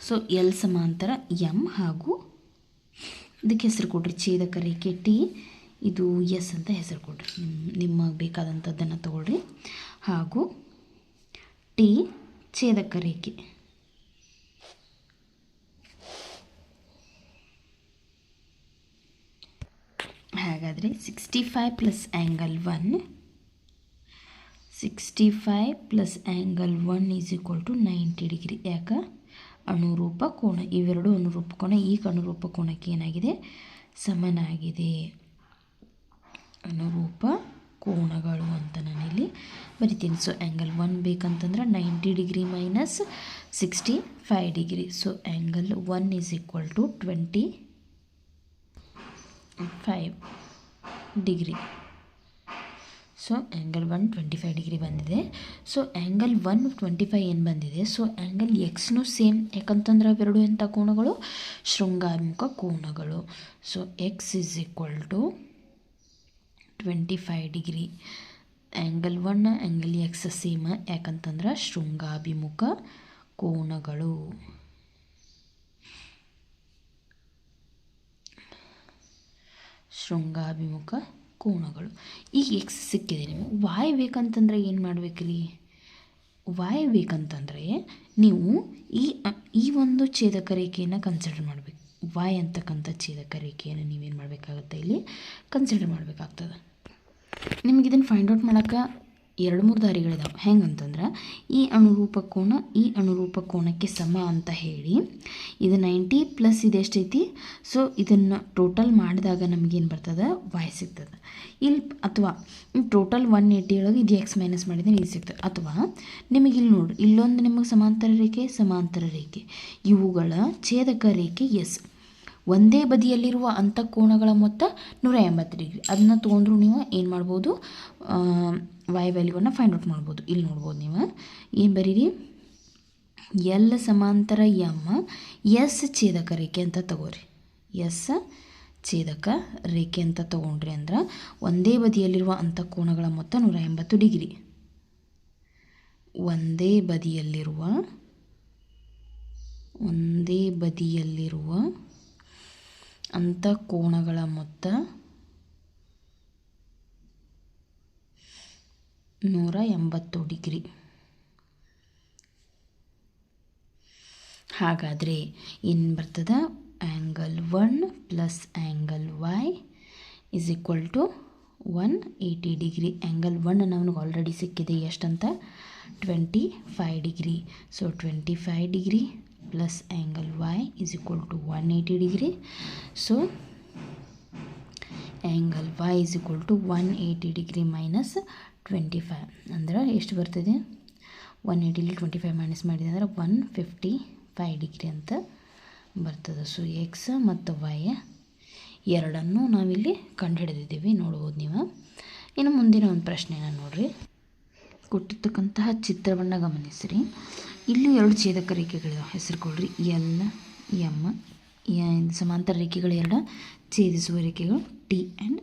ಸೊ ಎಲ್ ಸಮಾಂತರ ಎಮ್ ಹಾಗೂ ಇದಕ್ಕೆ ಹೆಸರು ಕೊಡ್ರಿ ಛೇದಕ ರೇಖೆ ಟಿ. ಇದು ಎಸ್ ಅಂತ ಹೆಸರು ಕೊಡ್ರಿ, ನಿಮಗೆ ಬೇಕಾದಂಥದ್ದನ್ನು ತಗೊಳ್ರಿ. ಹಾಗೂ ಟಿ ಛೇದಕ ರೇಖೆ. ಹಾಗಾದರೆ 65 plus angle 1, 65 plus angle 1 is equal to 90 degree. ಯಾಕೆ? ಅನುರೂಪ ಕೋನ. ಇವೆರಡು ಅನುರೂಪ ಕೋನ. ಈಗ ಅನುರೂಪ ಕೋನಕ್ಕೆ ಏನಾಗಿದೆ? ಸಮನಾಗಿದೆ. ಅನುರೂಪ ಕೋನಗಳು ಅಂತ ನಾನಿಲ್ಲಿ ಬರಿತೀನಿ. ಸೊ ಆ್ಯಂಗಲ್ 1 ಬೇಕಂತಂದ್ರೆ 90 degree minus 65 degree. So angle 1 is equal to 25 degree. So angle 1 25 degree ಬಂದಿದೆ. ಸೊ ಆ್ಯಂಗಲ್ 1 25 ಏನು ಬಂದಿದೆ? ಸೊ ಆ್ಯಂಗಲ್ ಎಕ್ಸ್ನೂ ಸೇಮ್. ಯಾಕಂತಂದ್ರೆ ಅವೆರಡು ಎಂಥ ಕೋನಗಳು? ಶೃಂಗಾಭಿಮುಖ ಕೋನಗಳು. So X is equal to 25 degree. Angle 1 angle x same. ಯಾಕಂತಂದ್ರೆ ಶೃಂಗಾಭಿಮುಖ ಕೋನಗಳು. ಶೃಂಗಾಭಿಮುಖ ಕೋನಗಳು. ಈಗ ಎಕ್ಸ್ ಸಿಕ್ಕಿದೆ ನಿಮಗೆ. ವಾಯ್ ಬೇಕಂತಂದ್ರೆ ಏನು ಮಾಡ್ಬೇಕ್ರಿ? ವಾಯ್ ಬೇಕಂತಂದರೆ ನೀವು ಈ ಒಂದು ಛೇದಕ ರೇಖೆಯನ್ನು ಕನ್ಸಿಡರ್ ಮಾಡಬೇಕು. ವಾಯ್ ಅಂತಕ್ಕಂಥ ಛೇದಕ ರೇಖೆಯನ್ನು ನೀವೇನು ಮಾಡಬೇಕಾಗುತ್ತೆ? ಇಲ್ಲಿ ಕನ್ಸಿಡರ್ ಮಾಡಬೇಕಾಗ್ತದೆ. ನಿಮಗೆ ಇದನ್ನು ಫೈಂಡ್ ಔಟ್ ಮಾಡೋಕ್ಕೆ 2-3 ದಾರಿಗಳಿದಾವೆ. ಹೆಂಗಂತಂದ್ರೆ ಈ ಅನುರೂಪ ಕೋನ ಈ ಅನುರೂಪ ಕೋನಕ್ಕೆ ಸಮ ಅಂತ ಹೇಳಿ ಇದು 90 ಪ್ಲಸ್ ಇದೆಷ್ಟೈತಿ? ಸೊ ಇದನ್ನು ಟೋಟಲ್ ಮಾಡಿದಾಗ ನಮಗೇನು ಬರ್ತದೆ? ವಾಯ್ ಸಿಗ್ತದೆ. ಇಲ್ಲಿ ಅಥವಾ ಟೋಟಲ್ 180 ಒಳಗೆ ಇದು ಎಕ್ಸ್ ಮೈನಸ್ ಮಾಡಿದರೆ ಇದು ಸಿಗ್ತದೆ. ಅಥವಾ ನಿಮಗೆ ಇಲ್ಲಿ ನೋಡ್ರಿ, ಇಲ್ಲೊಂದು ನಿಮಗೆ ಸಮಾಂತರ ರೇಖೆ ಇವುಗಳ ಛೇದಕ ರೇಖೆ ಎಸ್. ಒಂದೇ ಬದಿಯಲ್ಲಿರುವ ಅಂಥ ಕೋನಗಳ ಮೊತ್ತ 180 ಡಿಗ್ರಿ. ಅದನ್ನ ತೊಗೊಂಡ್ರು ನೀವು ಏನು ಮಾಡ್ಬೋದು? ವಾಯ್ ವ್ಯಾಲ್ಯೂವನ್ನು ಫೈಂಡ್ ಔಟ್ ಮಾಡ್ಬೋದು. ಇಲ್ಲಿ ನೋಡ್ಬೋದು ನೀವು ಏನು ಬರೀರಿ? ಎಲ್ ಸಮಾಂತರ ಎಮ್ ಎಸ್ ಛೇದಕ ರೇಖೆ ಅಂತ ತಗೋರಿ. ಎಸ್ ಛೇದಕ ರೇಖೆ ಅಂತ ತೊಗೊಂಡ್ರಿ ಅಂದ್ರೆ ಒಂದೇ ಬದಿಯಲ್ಲಿರುವ ಅಂಥ ಕೋನಗಳ ಮೊತ್ತ 180 ಡಿಗ್ರಿ. ಒಂದೇ ಬದಿಯಲ್ಲಿರುವ ಅಂಥ ಕೋನಗಳ ಮೊತ್ತ 180 ಡಿಗ್ರಿ. ಹಾಗಾದರೆ ಏನು ಬರ್ತದೆ? Angle 1 plus angle Y is equal to 180 degree. Angle 1 ನಮಗೆ ಆಲ್ರೆಡಿ ಸಿಕ್ಕಿದೆ. ಎಷ್ಟಂತ? 25 degree. So 25 degree plus angle Y is equal to 180 degree. So angle Y is equal to 180 degree minus 25 ಅಂದ್ರೆ ಎಷ್ಟು ಬರ್ತದೆ? 180 25 ಮೈನಸ್ ಮಾಡಿದೆ ಅಂದರೆ 155 ಡಿಗ್ರಿ ಅಂತ ಬರ್ತದೆ. ಸೊ ಎಕ್ಸ್ ಮತ್ತು ವೈ ಎರಡನ್ನೂ ನಾವಿಲ್ಲಿ ಕಂಡುಹಿಡಿದಿದ್ದೀವಿ. ನೋಡ್ಬೋದು ನೀವು. ಇನ್ನು ಮುಂದಿನ ಒಂದು ಪ್ರಶ್ನೆನ ನೋಡಿರಿ. ಕೊಟ್ಟಿರ್ತಕ್ಕಂತಹ ಚಿತ್ರವನ್ನು ಗಮನಿಸಿರಿ. ಇಲ್ಲಿ 2 ಛೇದಕ ರೇಖೆಗಳಿದಾವೆ. ಹೆಸರು ಕೊಡ್ರಿ. ಎಲ್ ಎಮ್ ಸಮಾಂತರ ರೇಖೆಗಳು 2 ಛೇದಿಸುವ ರೇಖೆಗಳು ಟಿ ಆ್ಯಂಡ್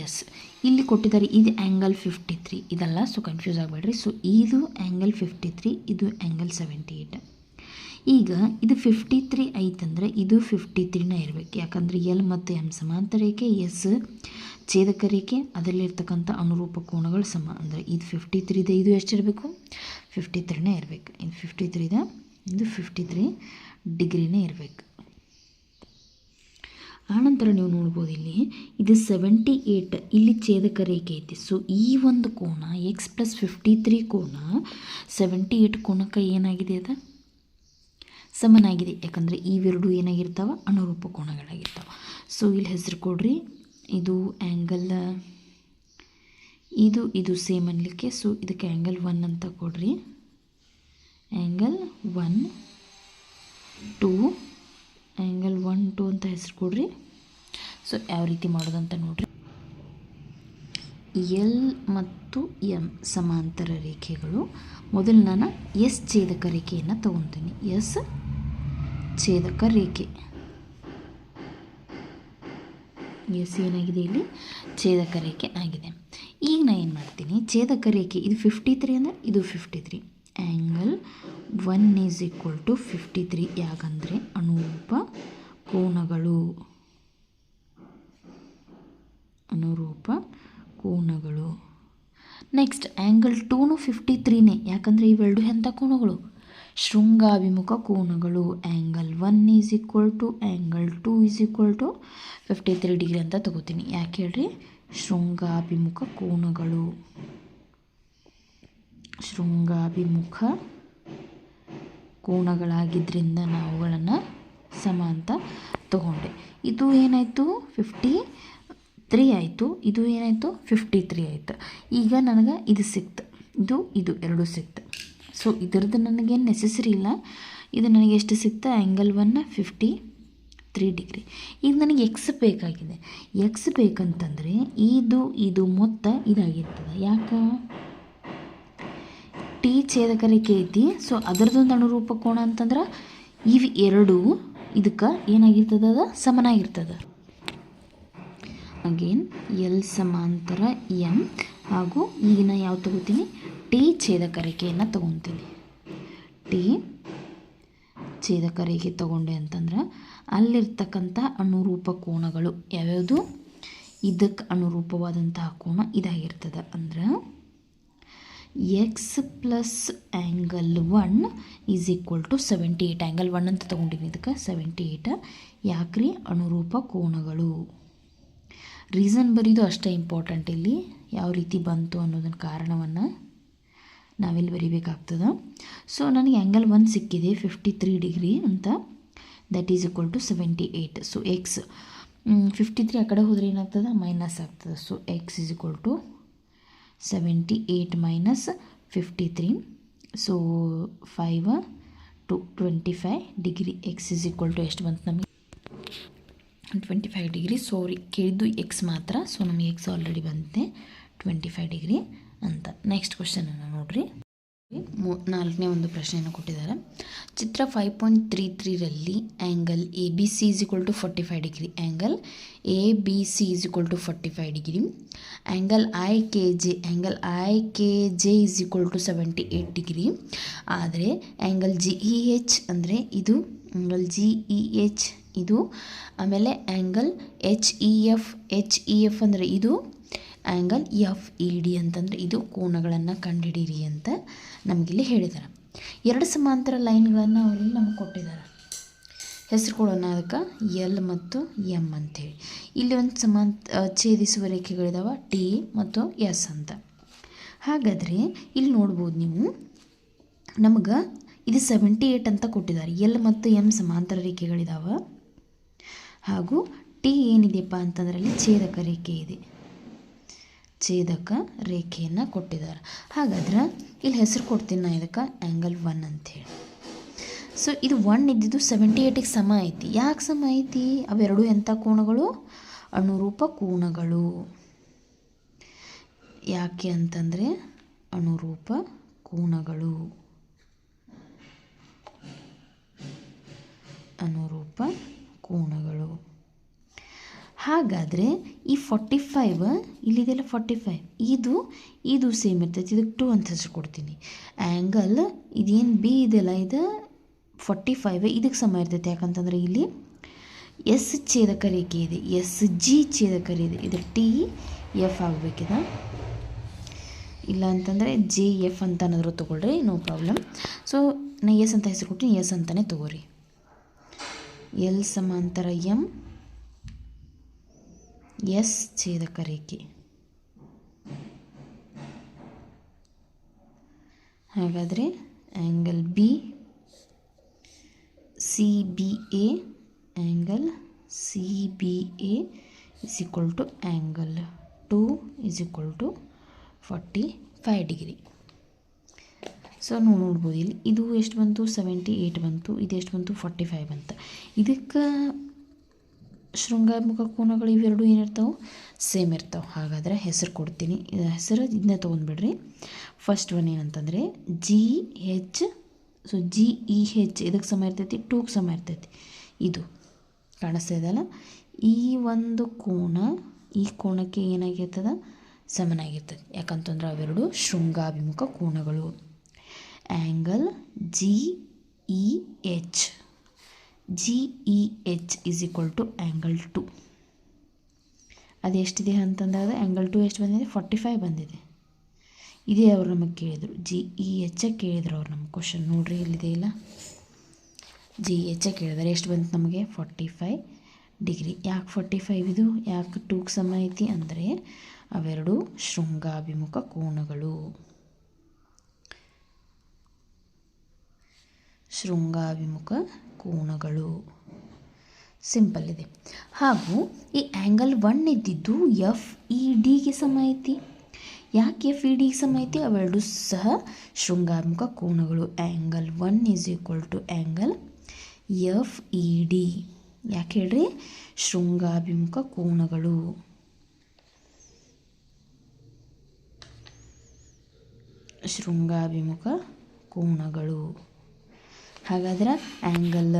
ಎಸ್. ಇಲ್ಲಿ ಕೊಟ್ಟಿದ್ದಾರೆ ಇದು ಆ್ಯಂಗಲ್ 53 ಇದಲ್ಲ. ಸೊ ಕನ್ಫ್ಯೂಸ್ ಆಗಬೇಡ್ರಿ. ಸೊ ಇದು ಆ್ಯಂಗಲ್ 53, ಇದು ಆ್ಯಂಗಲ್ 78. ಈಗ ಇದು 53 ಐತಂದರೆ ಇದು 53ನ ಇರಬೇಕು. ಯಾಕಂದರೆ ಎಲ್ ಮತ್ತು ಎಮ್ ಸಮಾಂತರ ರೇಖೆ, ಎಸ್ ಛೇದಕ ರೇಖೆ, ಅದರಲ್ಲಿರ್ತಕ್ಕಂಥ ಅನುರೂಪ ಕೋನಗಳು ಸಮ. ಅಂದರೆ ಇದು 53 ಇದು ಎಷ್ಟಿರಬೇಕು? 53ನೇ ಇರಬೇಕು. ಇದು 53 ಇದು 53 ಡಿಗ್ರಿನೇ ಇರಬೇಕು. ಆನಂತರ ನೀವು ನೋಡ್ಬೋದು ಇಲ್ಲಿ ಇದು 78 ಇಲ್ಲಿ ಛೇದಕ ರೇಖೆ ಐತಿ. ಸೊ ಈ ಒಂದು ಕೋನ ಎಕ್ಸ್ ಪ್ಲಸ್ 53 ಕೋನ 78 ಕೋನಕ್ಕೆ ಏನಾಗಿದೆ? ಅದು ಸಮನಾಗಿದೆ. ಯಾಕಂದರೆ ಇವೆರಡು ಏನಾಗಿರ್ತಾವೆ? ಅನುರೂಪ ಕೋನಗಳಾಗಿರ್ತಾವೆ. ಸೊ ಇಲ್ಲಿ ಹೆಸರು ಕೊಡ್ರಿ. ಇದು ಆ್ಯಂಗಲ್ ಇದು ಸೇಮ್ ಅನ್ಲಿಕ್ಕೆ. ಸೊ ಇದಕ್ಕೆ ಆ್ಯಂಗಲ್ 1 ಅಂತ ಕೊಡ್ರಿ. ಆ್ಯಂಗಲ್ 1 2 ಆ್ಯಂಗಲ್ 1 2 ಅಂತ ಹೆಸರು ಕೊಡ್ರಿ. ಸೊ ಯಾವ ರೀತಿ ಮಾಡೋದಂತ ನೋಡ್ರಿ. ಎಲ್ ಮತ್ತು ಎಮ್ ಸಮಾಂತರ ರೇಖೆಗಳು. ಮೊದಲು ನಾನು ಎಸ್ ಛೇದಕ ರೇಖೆಯನ್ನು ತಗೊತೀನಿ. ಎಸ್ ಛೇದಕ ರೇಖೆ ಎಸ್ ಏನಾಗಿದೆ? ಇಲ್ಲಿ ಛೇದಕ ರೇಖೆ ಆಗಿದೆ. ಈಗ ನಾನು ಏನು ಮಾಡ್ತೀನಿ? ಛೇದಕ ರೇಖೆ ಇದು 53 ಅಂದರೆ ಇದು 53. Angle 1 is equal to 53. ಯಾಕಂದರೆ ಅನುರೂಪ ಕೋನಗಳು. ನೆಕ್ಸ್ಟ್ ಆ್ಯಂಗಲ್ 2ನು 53ನೇ. ಯಾಕಂದರೆ ಇವೆರಡು ಎಂಥ ಕೋನಗಳು? ಶೃಂಗಾಭಿಮುಖ ಕೋನಗಳು. Angle 1 is equal to angle 2 is equal to 53 degree ಅಂತ ತಗೋತೀನಿ. ಯಾಕೆ ಹೇಳ್ರಿ? ಶೃಂಗಾಭಿಮುಖ ಕೋನಗಳು. ಶೃಂಗಾಭಿಮುಖ ಕೋನಗಳಾಗಿದ್ದರಿಂದ ನಾವು ಅವುಗಳನ್ನು ಸಮ ಅಂತ ತಗೊಂಡೆ. ಇದು ಏನಾಯಿತು 53 ಆಯಿತು, ಇದು ಏನಾಯಿತು 53 ಆಯಿತು. ಈಗ ನನಗೆ ಇದು ಸಿಕ್ತು, ಇದು ಎರಡು ಸಿಕ್ತು. ಸೊ ಇದರದ್ದು ನನಗೇನು ನೆಸೆಸರಿ ಇಲ್ಲ. ಇದು ನನಗೆ ಎಷ್ಟು ಸಿಕ್ತು, ಆ್ಯಂಗಲ್ 1 53 ಡಿಗ್ರಿ. ಈಗ ನನಗೆ ಎಕ್ಸ್ ಬೇಕಾಗಿದೆ. ಎಕ್ಸ್ ಬೇಕಂತಂದರೆ ಇದು ಮೊತ್ತ ಇದಾಗಿರ್ತದೆ. ಯಾಕೆ, ಟಿ ಛೇದಕ ರೇಖೆ ಐತಿ. ಸೊ ಅದರದೊಂದು ಅನುರೂಪ ಕೋನ ಅಂತಂದ್ರೆ ಇವು ಎರಡು ಇದಕ್ಕೆ ಏನಾಗಿರ್ತದೆ, ಅದು ಸಮನಾಗಿರ್ತದೆ. ಅಗೇನ್ ಎಲ್ ಸಮಾಂತರ ಎಮ್ ಹಾಗೂ ಈಗಿನ ಯಾವ ತಗೋತೀನಿ, ಟಿ ಛೇದಕ ರೇಖೆಯನ್ನು ತಗೊತೀನಿ. ಟಿ ಛೇದಕ ರೇಖೆ ತಗೊಂಡೆ ಅಂತಂದ್ರೆ ಅಲ್ಲಿರ್ತಕ್ಕಂಥ ಅನುರೂಪ ಕೋನಗಳು ಯಾವ್ಯಾವುದು, ಇದಕ್ಕೆ ಅನುರೂಪವಾದಂತಹ ಕೋನ ಇದಾಗಿರ್ತದೆ. ಅಂದ್ರೆ X plus angle 1 is equal to 78. Angle 1 ಅಂತ ತೊಗೊಂಡಿನಿ, ಇದಕ್ಕೆ 78. ಯಾಕ್ರಿ, ಅನುರೂಪ ಕೋನಗಳು. ರೀಸನ್ ಬರೀದು ಅಷ್ಟೇ ಇಂಪಾರ್ಟೆಂಟ್. ಇಲ್ಲಿ ಯಾವ ರೀತಿ ಬಂತು ಅನ್ನೋದನ್ನ ಕಾರಣವನ್ನು ನಾವೆಲ್ಲಿ ಬರಿಬೇಕಾಗ್ತದೆ. ಸೊ ನನಗೆ ಆ್ಯಂಗಲ್ 1 ಸಿಕ್ಕಿದೆ 53 ಡಿಗ್ರಿ ಅಂತ, that is equal to 78. So X 53 ಆ ಕಡೆ ಹೋದರೆ ಏನಾಗ್ತದೆ, ಮೈನಸ್ ಆಗ್ತದೆ. So X is equal to 78 minus 53. So 5 to 25 degree. X is equal to ಎಷ್ಟು ಬಂತು ನಮಗೆ, 25 ಡಿಗ್ರಿ. ಸಾರಿ, ಕೇಳಿದ್ದು ಎಕ್ಸ್ ಮಾತ್ರ. ಸೊ ನಮಗೆ ಎಕ್ಸ್ ಆಲ್ರೆಡಿ ಬಂತೆ 25 ಡಿಗ್ರಿ ಅಂತ. ನೆಕ್ಸ್ಟ್ ಕ್ವಶನನ್ನು ನೋಡಿರಿ. 4ನೇ ಒಂದು ಪ್ರಶ್ನೆಯನ್ನು ಕೊಟ್ಟಿದ್ದಾರೆ. ಚಿತ್ರ 5.33ರಲ್ಲಿ angle A B C is equal to 45 degree, angle A B C is equal to 45 degree, angle I K J is equal to 78 degree. ಆದರೆ ಆ್ಯಂಗಲ್ ಜಿ ಇ ಎಚ್ ಅಂದರೆ ಇದು, ಆ್ಯಂಗಲ್ ಜಿ ಇ ಎಚ್ ಇದು, ಆಮೇಲೆ angle H E F ಅಂದರೆ ಇದು, angle F E D ಅಂತಂದರೆ ಇದು ಕೋನಗಳನ್ನು ಕಂಡುಹಿಡೀರಿ ಅಂತ ನಮಗಿಲ್ಲಿ ಹೇಳಿದ್ದಾರೆ. ಎರಡು ಸಮಾಂತರ ಲೈನ್ಗಳನ್ನು ಅವರಲ್ಲಿ ನಮಗೆ ಕೊಟ್ಟಿದ್ದಾರೆ. ಹೆಸರು ಕೊಡೋಣ ಅದಕ್ಕೆ, ಎಲ್ ಮತ್ತು ಎಮ್ ಅಂಥೇಳಿ. ಇಲ್ಲಿ ಒಂದು ಛೇದಿಸುವ ರೇಖೆಗಳಿದಾವೆ, ಟಿ ಮತ್ತು ಎಸ್ ಅಂತ. ಹಾಗಾದರೆ ಇಲ್ಲಿ ನೋಡ್ಬೋದು ನೀವು, ನಮಗೆ ಇದು 78 ಅಂತ ಕೊಟ್ಟಿದ್ದಾರೆ. ಎಲ್ ಮತ್ತು ಎಮ್ ಸಮಾಂತರ ರೇಖೆಗಳಿದಾವೆ, ಹಾಗೂ ಟಿ ಏನಿದೆಯಪ್ಪ ಅಂತಂದ್ರೆ ಅಲ್ಲಿ ಛೇದಕ ರೇಖೆ ಇದೆ, ಛೇದಕ ರೇಖೆಯನ್ನು ಕೊಟ್ಟಿದ್ದಾರೆ. ಹಾಗಾದ್ರೆ ಇಲ್ಲಿ ಹೆಸರು ಕೊಡ್ತೀನಿ ನಾನು ಇದಕ್ಕೆ, ಆ್ಯಂಗಲ್ 1 ಅಂಥೇಳಿ. ಸೊ ಇದು 1 ಇದ್ದಿದ್ದು 78ಗೆ ಸಮ ಐತಿ. ಯಾಕೆ ಸಮ ಐತಿ, ಅವೆರಡು ಎಂಥ ಕೋನಗಳು, ಅನುರೂಪ ಕೋನಗಳು. ಯಾಕೆ ಅಂತಂದರೆ ಅನುರೂಪ ಕೋನಗಳು, ಅನುರೂಪ ಕೋನಗಳು. ಹಾಗಾದರೆ ಈ 45 ಇಲ್ಲಿದೆಲ್ಲ 45, ಇದು ಸೇಮ್ ಇರ್ತೈತಿ. ಇದಕ್ಕೆ 2 ಅಂತ ಹೆಸರು ಕೊಡ್ತೀನಿ. ಆ್ಯಂಗಲ್ ಇದೇನು ಬಿ ಇದೆಯಲ್ಲ, ಇದು 45 ಇದಕ್ಕೆ ಸಮ ಇರ್ತೈತಿ. ಯಾಕಂತಂದರೆ ಇಲ್ಲಿ ಎಸ್ ಛೇದಕ ರೇಖೆ ಇದೆ, ಎಸ್ ಜಿ ಛೇದಕ ರೇಖೆ ಇದೆ. ಇದು ಟಿ ಎಫ್ ಆಗಬೇಕಿದೆ, ಇಲ್ಲ ಅಂತಂದರೆ ಜೆ ಎಫ್ ಅಂತ ಅನ್ನೋದ್ರು ತೊಗೊಳ್ರಿ, ನೋ ಪ್ರಾಬ್ಲಮ್. ಸೊ ನಾ ಎಸ್ ಅಂತ ಹೆಸರು ಕೊಟ್ಟು ಎಸ್ ಅಂತಲೇ ತೊಗೋರಿ. ಎಲ್ ಸಮಾಂತರ ಎಮ್, ಎಸ್ ಛೇದಕ ರೇಖೆ. ಹಾಗಾದರೆ angle B C B A, angle C B A is equal to angle 2 is equal to 45 degree. So ನೋಡ್ಬೋದು ಇಲ್ಲಿ ಇದು ಎಷ್ಟು ಬಂತು, 78 ಬಂತು, ಇದು ಎಷ್ಟು ಬಂತು, 45 ಬಂತು. ಇದಕ್ಕೆ ಶೃಂಗಾಭಿಮುಖ ಕೋನಗಳು ಇವೆರಡು ಏನಿರ್ತಾವೆ, ಸೇಮ್ ಇರ್ತಾವೆ. ಹಾಗಾದರೆ ಹೆಸರು ಕೊಡ್ತೀನಿ, ಹೆಸರು ಇದನ್ನ ತೊಗೊಂಡ್ಬಿಡ್ರಿ. ಫಸ್ಟ್ ಒನ್ ಏನಂತಂದರೆ ಜಿ ಹೆಚ್. ಸೊ ಜಿ ಇ ಹೆಚ್ ಇದಕ್ಕೆ ಸಮ ಇರ್ತೈತಿ, 2ಗೆ ಸಮ ಇರ್ತೈತಿ. ಇದು ಕಾಣಿಸ್ತಾ ಇದೆಯಲ್ಲ, ಈ ಒಂದು ಕೋನ ಈ ಕೋನಕ್ಕೆ ಏನಾಗಿರ್ತದೆ, ಸಮನಾಗಿರ್ತದೆ. ಯಾಕಂತಂದ್ರೆ ಅವೆರಡು ಶೃಂಗಾಭಿಮುಖ ಕೋನಗಳು. Angle G E H, G E H is equal to angle 2. ಅದು ಎಷ್ಟಿದೆ ಅಂತಂದಾಗ ಆ್ಯಂಗಲ್ 2 ಎಷ್ಟು ಬಂದಿದೆ, 45 ಬಂದಿದೆ. ಇದೇ ಅವ್ರು ನಮಗೆ ಕೇಳಿದರು, ಜಿ ಇ ಎಚ್ ಕೇಳಿದ್ರು ಅವ್ರು ನಮ್ಮ ಕ್ವಶನ್. ನೋಡ್ರಿ ಇಲ್ಲಿದೆ ಇಲ್ಲ, ಜಿ ಇ ಎಚ್ ಕೇಳಿದಾರೆ. ಎಷ್ಟು ಬಂತು ನಮಗೆ, 45 ಡಿಗ್ರಿ. ಯಾಕೆ 45 ಇದು, ಯಾಕೆ 2ಗೆ ಸಮ ಐತಿ ಅಂದರೆ ಅವೆರಡು ಶೃಂಗಾಭಿಮುಖ ಕೋನಗಳು. ಶೃಂಗಾಭಿಮುಖ ಕೋನಗಳು. ಸಿಂಪಲ್ ಇದೆ. ಹಾಗೂ ಈ ಆ್ಯಂಗಲ್ 1 ಇದ್ದಿದ್ದು FEDಗೆ ಸಮ ಐತಿ. ಯಾಕೆ FEDಗೆ ಸಮ ಐತಿ? ಅವೆರಡು ಸಹ ಶೃಂಗಾಭಿಮುಖ ಕೋನಗಳು. Angle 1 is equal to angle FED. ಯಾಕೆ ಹೇಳ್ರಿ? ಶೃಂಗಾಭಿಮುಖ ಕೋನಗಳು. ಶೃಂಗಾಭಿಮುಖ ಕೋನಗಳು. ಹಾಗಾದ್ರೆ ಆ್ಯಂಗಲ್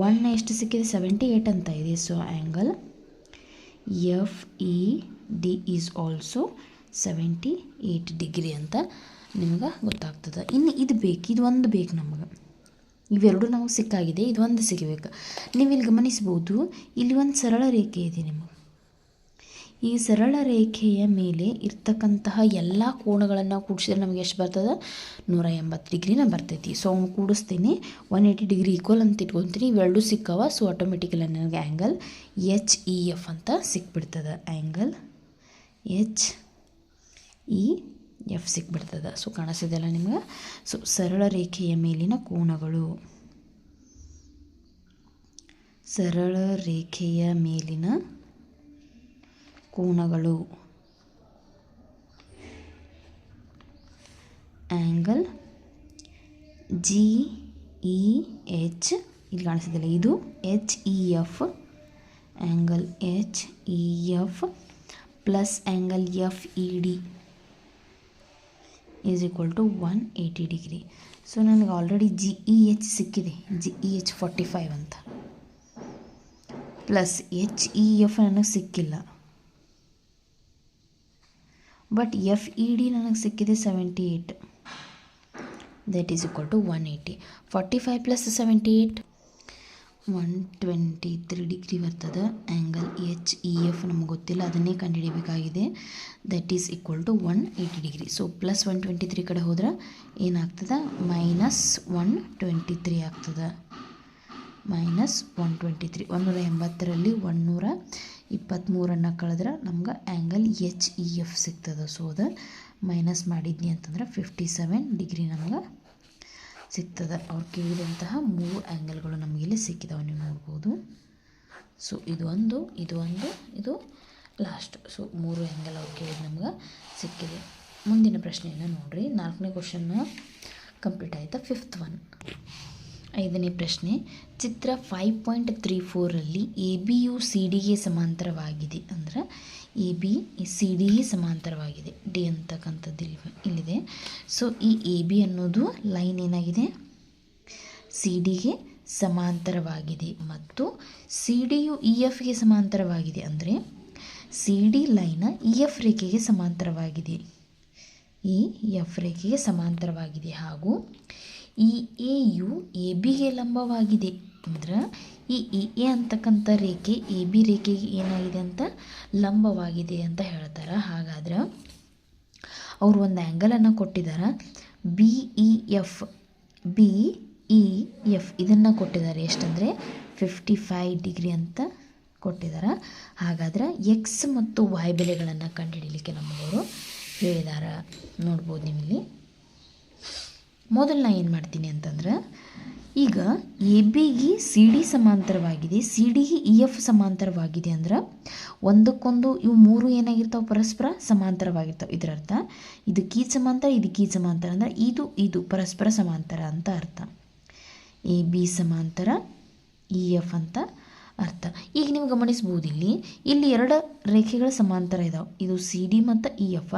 1 ಎಷ್ಟು ಸಿಕ್ಕಿದೆ? 78 ಅಂತ ಇದೆ. So angle FED is also 78 degree ಅಂತ ನಿಮ್ಗೆ ಗೊತ್ತಾಗ್ತದೆ. ಇನ್ನು ಇದು ಬೇಕು, ಇದು ಒಂದು ಬೇಕು ನಮಗೆ. ಇವೆರಡು ನಾವು ಸಿಕ್ಕಾಗಿದೆ, ಇದು ಒಂದು ಸಿಗಬೇಕು. ನೀವು ಇಲ್ಲಿ ಗಮನಿಸ್ಬೋದು, ಇಲ್ಲಿ ಒಂದು ಸರಳ ರೇಖೆ ಇದೆ ನಿಮಗೆ. ಈ ಸರಳ ರೇಖೆಯ ಮೇಲೆ ಇರ್ತಕ್ಕಂತಹ ಎಲ್ಲ ಕೋನಗಳನ್ನು ಕೂಡಿಸಿದ್ರೆ ನಮಗೆ ಎಷ್ಟು ಬರ್ತದೆ? 180 ಡಿಗ್ರಿನ ಬರ್ತೈತಿ. ಸೊ ಅವ್ನು ಕೂಡಿಸ್ತೀನಿ, 180 ಡಿಗ್ರಿ ಈಕ್ವಲ್ ಅಂತ ಇಟ್ಕೊತೀನಿ. ಇವೆರಡು ಸಿಕ್ಕವ. ಸೊ ಆಟೋಮೆಟಿಕಲಿ ನನಗೆ ಆ್ಯಂಗಲ್ HEF ಅಂತ ಸಿಕ್ಬಿಡ್ತದೆ. ಆ್ಯಂಗಲ್ HEF ಸಿಕ್ಬಿಡ್ತದೆ. ಸೊ ಕಾಣಿಸಿದೆಲ್ಲ ನಿಮ್ಗೆ? ಸೊ ಸರಳ ರೇಖೆಯ ಮೇಲಿನ ಕೋನಗಳು. ಸರಳ ರೇಖೆಯ ಮೇಲಿನ ಕೋನಗಳು. ಆ್ಯಂಗಲ್ GEH ಇಲ್ಲಿ ಕಾಣಿಸ್ತಿಲ್ಲ, ಇದು HEF. Angle HEF plus angle FED is equal to 180 degree. So ನನಗೆ ಆಲ್ರೆಡಿ GEH ಸಿಕ್ಕಿದೆ, GEH 45 ಅಂತ. ಪ್ಲಸ್ HEF ನನಗೆ ಸಿಕ್ಕಿಲ್ಲ, ಬಟ್ FED ನನಗೆ ಸಿಕ್ಕಿದೆ 78. That is equal to 180. 45 plus 78 123 degree ಬರ್ತದೆ. ಆ್ಯಂಗಲ್ HEF ನಮಗೆ ಗೊತ್ತಿಲ್ಲ, ಅದನ್ನೇ ಕಂಡುಹಿಡಿಯಬೇಕಾಗಿದೆ. That is equal to 180 degree. So plus 123 ಕಡೆ ಹೋದ್ರೆ ಏನಾಗ್ತದೆ? ಮೈನಸ್ 123 ಆಗ್ತದೆ. ಮೈನಸ್ 123. 180ರಲ್ಲಿ 123 ಕಳೆದ್ರೆ ನಮ್ಗೆ ಆ್ಯಂಗಲ್ HEF ಸಿಗ್ತದೆ. ಸೊ ಅದು ಮೈನಸ್ ಮಾಡಿದ್ನಿ ಅಂತಂದ್ರೆ 57 ಡಿಗ್ರಿ ನಮ್ಗೆ ಸಿಗ್ತದೆ. ಅವ್ರು ಕೇಳಿದಂತಹ 3 ಆ್ಯಂಗಲ್ಗಳು ನಮಗಿಲ್ಲಿ ಸಿಕ್ಕಿದಾವೆ, ನೀವು ನೋಡ್ಬೋದು. ಸೊ ಇದು ಒಂದು, ಇದು ಲಾಸ್ಟ್. ಸೊ 3 ಆ್ಯಂಗಲ್ ಅವ್ರು ಕೇಳಿದ ನಮ್ಗೆ ಸಿಕ್ಕಿದೆ. ಮುಂದಿನ ಪ್ರಶ್ನೆಯನ್ನು ನೋಡಿರಿ. 4ನೇ ಕ್ವಶನ್ನ ಕಂಪ್ಲೀಟ್ ಆಯಿತಾ? 5th one. 5ನೇ ಪ್ರಶ್ನೆ. ಚಿತ್ರ 5.34ರಲ್ಲಿ ABಯು CDಗೆ ಸಮಾಂತರವಾಗಿದೆ. ಅಂದ್ರೆ AB CDಗೆ ಸಮಾಂತರವಾಗಿದೆ. ಡಿ ಅಂತಕ್ಕಂಥದ್ದು ಇಲ್ಲಿದೆ. ಸೊ ಈ AB ಅನ್ನೋದು ಲೈನ್ ಏನಾಗಿದೆ? CDಗೆ ಸಮಾಂತರವಾಗಿದೆ. ಮತ್ತು CDಯು EFಗೆ ಸಮಾಂತರವಾಗಿದೆ. ಅಂದರೆ CD ಲೈನ್ EF ರೇಖೆಗೆ ಸಮಾಂತರವಾಗಿದೆ. EF ರೇಖೆಗೆ ಸಮಾಂತರವಾಗಿದೆ. ಹಾಗೂ EAಯು ABಗೆ ಲಂಬವಾಗಿದೆ. ಅಂದ್ರೆ ಈ EA ಅಂತಕ್ಕಂಥ ರೇಖೆ AB ರೇಖೆಗೆ ಏನಾಗಿದೆ ಅಂತ ಲಂಬವಾಗಿದೆ ಅಂತ ಹೇಳ್ತಾರೆ. ಹಾಗಾದ್ರೆ ಅವರು ಒಂದು ಆ್ಯಂಗಲನ್ನು ಕೊಟ್ಟಿದ್ದಾರೆ, BEF ಇದನ್ನು ಕೊಟ್ಟಿದ್ದಾರೆ. ಎಷ್ಟಂದರೆ 55 ಡಿಗ್ರಿ ಅಂತ ಕೊಟ್ಟಿದ್ದಾರೆ. ಹಾಗಾದ್ರೆ X ಮತ್ತು Y ಬೆಲೆಗಳನ್ನು ಕಂಡುಹಿಡಲಿಕ್ಕೆ ನಮಗವರು ಹೇಳಿದ್ದಾರೆ. ನೋಡ್ಬೋದು ನಿಮ್ಮಲ್ಲಿ. ಮೊದಲು ನಾನು ಏನು ಮಾಡ್ತೀನಿ ಅಂತಂದ್ರೆ, ಈಗ ABಗೆ CD ಸಮಾಂತರವಾಗಿದೆ, CDಗೆ EF ಸಮಾಂತರವಾಗಿದೆ. ಅಂದ್ರೆ ಒಂದಕ್ಕೊಂದು ಇವು 3 ಏನಾಗಿರ್ತಾವೆ? ಪರಸ್ಪರ ಸಮಾಂತರವಾಗಿರ್ತಾವೆ. ಇದರರ್ಥ ಇದಕ್ಕೆ ಸಮಾಂತರ, ಇದಕ್ಕೆ ಸಮಾಂತರ. ಅಂದರೆ ಇದು ಪರಸ್ಪರ ಸಮಾಂತರ ಅಂತ ಅರ್ಥ. AB ಸಮಾಂತರ EF ಅಂತ ಅರ್ಥ. ಈಗ ನೀವು ಗಮನಿಸ್ಬೋದು, ಇಲ್ಲಿ 2 ರೇಖೆಗಳ ಸಮಾಂತರ ಇದಾವೆ. ಇದು CD ಮತ್ತು EF.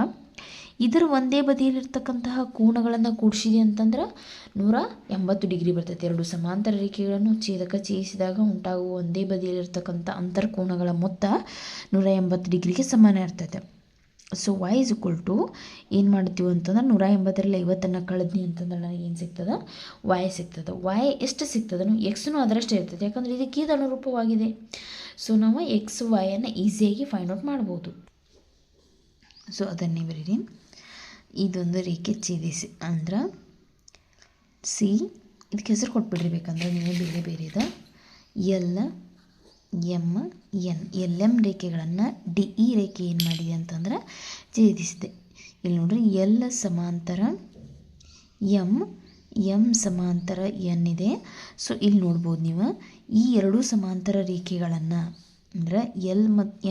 ಇದರ ಒಂದೇ ಬದಿಯಲ್ಲಿರ್ತಕ್ಕಂತಹ ಕೋನಗಳನ್ನು ಕೂಡಿಸಿದೆ ಅಂತಂದ್ರೆ 180 ಡಿಗ್ರಿ ಬರ್ತೈತೆ. 2 ಸಮಾಂತರ ರೇಖೆಗಳನ್ನು ಛೇದಿಸಿದಾಗ ಉಂಟಾಗುವ ಒಂದೇ ಬದಿಯಲ್ಲಿರ್ತಕ್ಕಂಥ ಅಂತರ್ಕೋನಗಳ ಮೊತ್ತ 180 ಡಿಗ್ರಿಗೆ ಸಮಾನ ಇರ್ತೈತೆ. So Y is equal to ಏನು ಮಾಡ್ತೀವಿ ಅಂತಂದ್ರೆ 180ರಲ್ಲಿ 50 ಕಳೆದ್ನಿ ಅಂತಂದ್ರೆ ನನಗೆ ಏನು ಸಿಗ್ತದೆ? Y ಸಿಗ್ತದೆ. Y ಎಷ್ಟು ಸಿಗ್ತದೆ? ಎಕ್ಸ್ನೂ ಅದರಷ್ಟೇ ಇರ್ತದೆ, ಯಾಕಂದರೆ ಇದಕ್ಕೆ ಇದು ಅನುರೂಪವಾಗಿದೆ. ಸೊ ನಾವು X Yಯನ್ನು ಈಸಿಯಾಗಿ ಫೈಂಡ್ ಔಟ್ ಮಾಡ್ಬೋದು. ಸೊ ಅದನ್ನೇ ಬರೀರಿ. ಇದೊಂದು ರೇಖೆ ಛೇದಿಸಿ ಅಂದ್ರೆ ಸಿ, ಇದಕ್ಕೆ ಹೆಸರು ಕೊಟ್ಬಿಡ್ರಿ ಬೇಕಂದ್ರೆ ನೀವು ಬೇರೆ ಇದೆ. LM ರೇಖೆಗಳನ್ನು DE ರೇಖೆ ಏನು ಮಾಡಿದೆ ಅಂತಂದ್ರೆ ಛೇದಿಸಿದೆ. ಇಲ್ಲಿ ನೋಡ್ರಿ, L ಸಮಾಂತರ M ಎಮ್ ಸಮಾಂತರ ಎನ್ ಇದೆ. ಸೊ ಇಲ್ಲಿ ನೋಡ್ಬೋದು ನೀವು ಈ ಎರಡೂ ಸಮಾಂತರ ರೇಖೆಗಳನ್ನು ಅಂದರೆ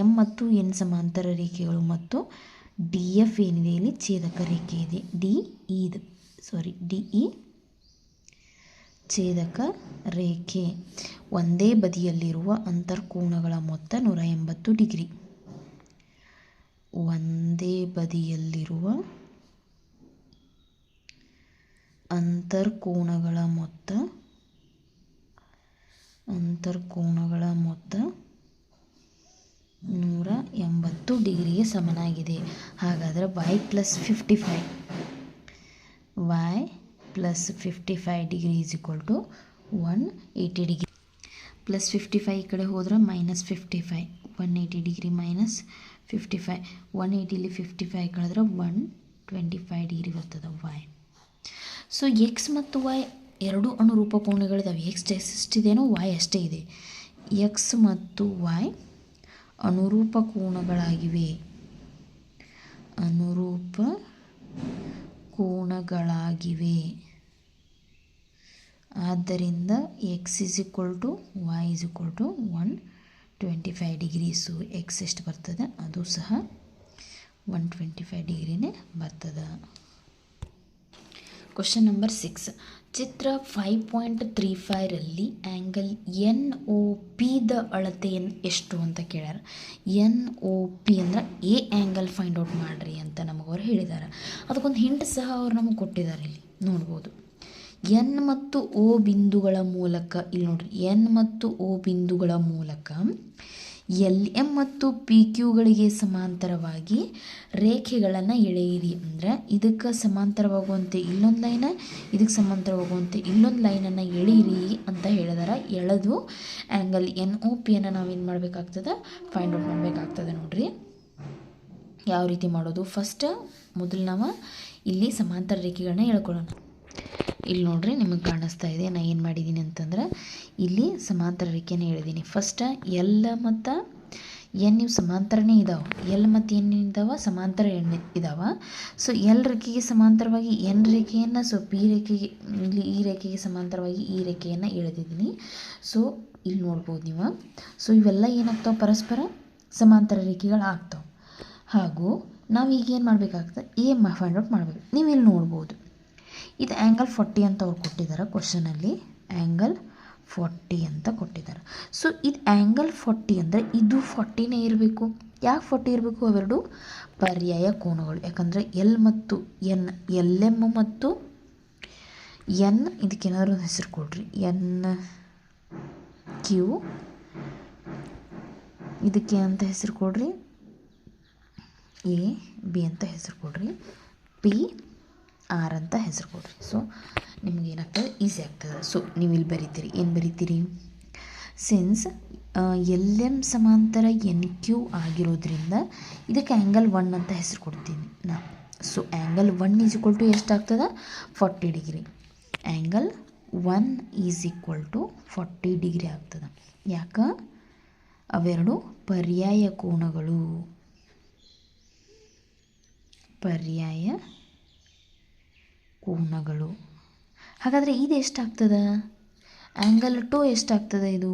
ಎಮ್ ಮತ್ತು ಎನ್ ಸಮಾಂತರ ರೇಖೆಗಳು ಮತ್ತು ಡಿ ಎಫ್ ಏನಿದೆ ಇಲ್ಲಿ ಛೇದಕ ರೇಖೆ ಇದೆ. ಡಿ ಇ ಛೇದಕ ರೇಖೆ ಒಂದೇ ಬದಿಯಲ್ಲಿರುವ ಅಂತರ್ಕೋನಗಳ ಮೊತ್ತ 180 ಡಿಗ್ರಿ. ಒಂದೇ ಬದಿಯಲ್ಲಿರುವ ಅಂತರ್ಕೋನಗಳ ಮೊತ್ತ 180 ಡಿಗ್ರಿಗೆ ಸಮನಾಗಿದೆ. ಹಾಗಾದರೆ y plus 55 degree is equal to 180 degree. Plus 55 ಈ ಕಡೆ ಹೋದ್ರೆ -55, 180 ಡಿಗ್ರಿ -55, 180 55 ಕಳೆದ್ರೆ 125 ಡಿಗ್ರಿ ಬರ್ತದೆ y. ಸೊ ಎಕ್ಸ್ ಮತ್ತು ವೈ ಎರಡು ಅನುರೂಪ ಕೋನಗಳಿದ್ದಾವೆ. ಎಕ್ಸ್ ಎಷ್ಟಿದೆಯೋ y ಅಷ್ಟೇ ಇದೆ. ಎಕ್ಸ್ ಮತ್ತು y ಅನುರೂಪ ಕೋನಗಳಾಗಿವೆ. ಆದ್ದರಿಂದ X is equal to Y is equal to 125 degree. So X ಎಷ್ಟು ಬರ್ತದೆ ಅದು ಸಹ 125 ಡಿಗ್ರಿನೇ ಬರ್ತದೆ. Question number 6. ಚಿತ್ರ 5.35ರಲ್ಲಿ ಆ್ಯಂಗಲ್ ಎನ್ ಒ ಪಿದ ಅಳತೆ ಎಷ್ಟು ಅಂತ ಕೇಳ್ಯಾರ. ಎನ್ ಒ ಪಿ ಅಂದ್ರೆ ಎ ಆ್ಯಂಗಲ್ ಫೈಂಡ್ ಔಟ್ ಮಾಡಿರಿ ಅಂತ ನಮಗವ್ರು ಹೇಳಿದ್ದಾರೆ. ಅದಕ್ಕೊಂದು ಹಿಂಟ್ ಸಹ ಅವ್ರು ನಮಗೆ ಕೊಟ್ಟಿದ್ದಾರೆ. ಇಲ್ಲಿ ನೋಡ್ಬೋದು ಎನ್ ಮತ್ತು ಒ ಬಿಂದುಗಳ ಮೂಲಕ, ಇಲ್ಲಿ ನೋಡ್ರಿ ಎನ್ ಮತ್ತು ಒ ಬಿಂದುಗಳ ಮೂಲಕ ಎಲ್ ಎಮ್ ಮತ್ತು ಪಿ ಕ್ಯೂಗಳಿಗೆ ಸಮಾಂತರವಾಗಿ ರೇಖೆಗಳನ್ನು ಎಳೆಯಿರಿ. ಅಂದರೆ ಇದಕ್ಕೆ ಸಮಾಂತರವಾಗುವಂತೆ ಇಲ್ಲೊಂದು ಲೈನ, ಇದಕ್ಕೆ ಸಮಾಂತರವಾಗುವಂತೆ ಇಲ್ಲೊಂದು ಲೈನನ್ನು ಎಳೀರಿ ಅಂತ ಹೇಳಿದಾರೆ. ಎಳೆದು ಆ್ಯಂಗಲ್ ಎನ್ ಒ ಪಿಯನ್ನು ನಾವೇನು ಮಾಡಬೇಕಾಗ್ತದೆ, ಫೈಂಡ್ ಔಟ್ ಮಾಡಬೇಕಾಗ್ತದೆ. ನೋಡ್ರಿ ಯಾವ ರೀತಿ ಮಾಡೋದು. ಮೊದಲು ನಾವು ಇಲ್ಲಿ ಸಮಾಂತರ ರೇಖೆಗಳನ್ನ ಎಳ್ಕೊಳ್ಳೋಣ. ಇಲ್ಲಿ ನೋಡ್ರಿ ನಿಮಗೆ ಕಾಣಿಸ್ತಾ ಇದೆ. ನಾನು ಏನು ಮಾಡಿದ್ದೀನಿ ಅಂತಂದ್ರೆ ಇಲ್ಲಿ ಸಮಾಂತರ ರೇಖೆನೇ ಹೇಳಿದ್ದೀನಿ. ಫಸ್ಟ್ ಎಲ್ ಮತ್ತು ಎನ್ ಇವು ಸಮಾಂತರನೇ ಇದ್ದಾವೆ. ಎಲ್ ಮತ್ತು ಎನ್ ಇದ್ದಾವೆ ಸಮಾಂತರ ಇದ್ದಾವೆ. ಸೊ ಎಲ್ ರೇಖೆಗೆ ಸಮಾಂತರವಾಗಿ ಎನ್ ರೇಖೆಯನ್ನು, ಸೊ ಪಿ ರೇಖೆಗೆ ಇಲ್ಲಿ ಈ ರೇಖೆಗೆ ಸಮಾಂತರವಾಗಿ ಈ ರೇಖೆಯನ್ನು ಎಳೆದಿದ್ದೀನಿ. ಸೊ ಇಲ್ಲಿ ನೋಡ್ಬೋದು ನೀವು. ಸೊ ಇವೆಲ್ಲ ಏನಾಗ್ತಾವೆ, ಪರಸ್ಪರ ಸಮಾಂತರ ರೇಖೆಗಳು ಆಗ್ತಾವೆ. ಹಾಗೂ ನಾವು ಈಗ ಏನು ಮಾಡಬೇಕಾಗ್ತದೆ, ಎ ಫೈಂಡ್ ಔಟ್ ಮಾಡಬೇಕು. ನೀವು ಇಲ್ಲಿ ನೋಡ್ಬೋದು ಇದು ಆ್ಯಂಗಲ್ 40 ಅಂತ ಅವ್ರು ಕೊಟ್ಟಿದ್ದಾರೆ. ಕ್ವಶನಲ್ಲಿ ಆ್ಯಂಗಲ್ 40 ಅಂತ ಕೊಟ್ಟಿದ್ದಾರೆ. ಸೊ ಇದು ಆ್ಯಂಗಲ್ 40 ಅಂದರೆ ಇದು 40ನೇ ಇರಬೇಕು. ಯಾಕೆ 40 ಇರಬೇಕು? ಅವೆರಡು ಪರ್ಯಾಯ ಕೋನಗಳು. ಯಾಕಂದರೆ ಎಲ್ ಮತ್ತು ಎನ್, ಎಲ್ ಎಮ್ ಮತ್ತು ಎನ್, ಇದಕ್ಕೇನಾದರೂ ಒಂದು ಹೆಸರು ಕೊಡ್ರಿ. ಎನ್ ಕ್ಯೂ, ಇದಕ್ಕೆ ಅಂತ ಹೆಸರು ಕೊಡ್ರಿ. ಎ ಬಿ ಅಂತ ಹೆಸರು ಕೊಡ್ರಿ. ಪಿ ಆರ್ ಅಂತ ಹೆಸರು ಕೊಡ್ರಿ. ಸೊ ನಿಮ್ಗೆ ಏನಾಗ್ತದೆ, ಈಸಿ ಆಗ್ತದೆ. ಸೊ ನೀವು ಇಲ್ಲಿ ಬರೀತೀರಿ, ಏನು ಬರೀತೀರಿ, ಸಿನ್ಸ್ ಎಲ್ ಎಮ್ ಸಮಾಂತರ ಎನ್ ಕ್ಯೂ ಆಗಿರೋದ್ರಿಂದ ಇದಕ್ಕೆ ಆ್ಯಂಗಲ್ 1 ಅಂತ ಹೆಸರು ಕೊಡ್ತೀನಿ ನಾ. So angle 1 is equal to ಎಷ್ಟಾಗ್ತದೆ, 40 degree. Angle 1 is equal to 40 degree ಆಗ್ತದೆ. ಯಾಕೆ? ಅವೆರಡು ಪರ್ಯಾಯ ಕೋನಗಳು. ಹಾಗಾದರೆ ಇದು ಎಷ್ಟಾಗ್ತದೆ, ಆ್ಯಂಗಲ್ 2 ಎಷ್ಟಾಗ್ತದೆ ಇದು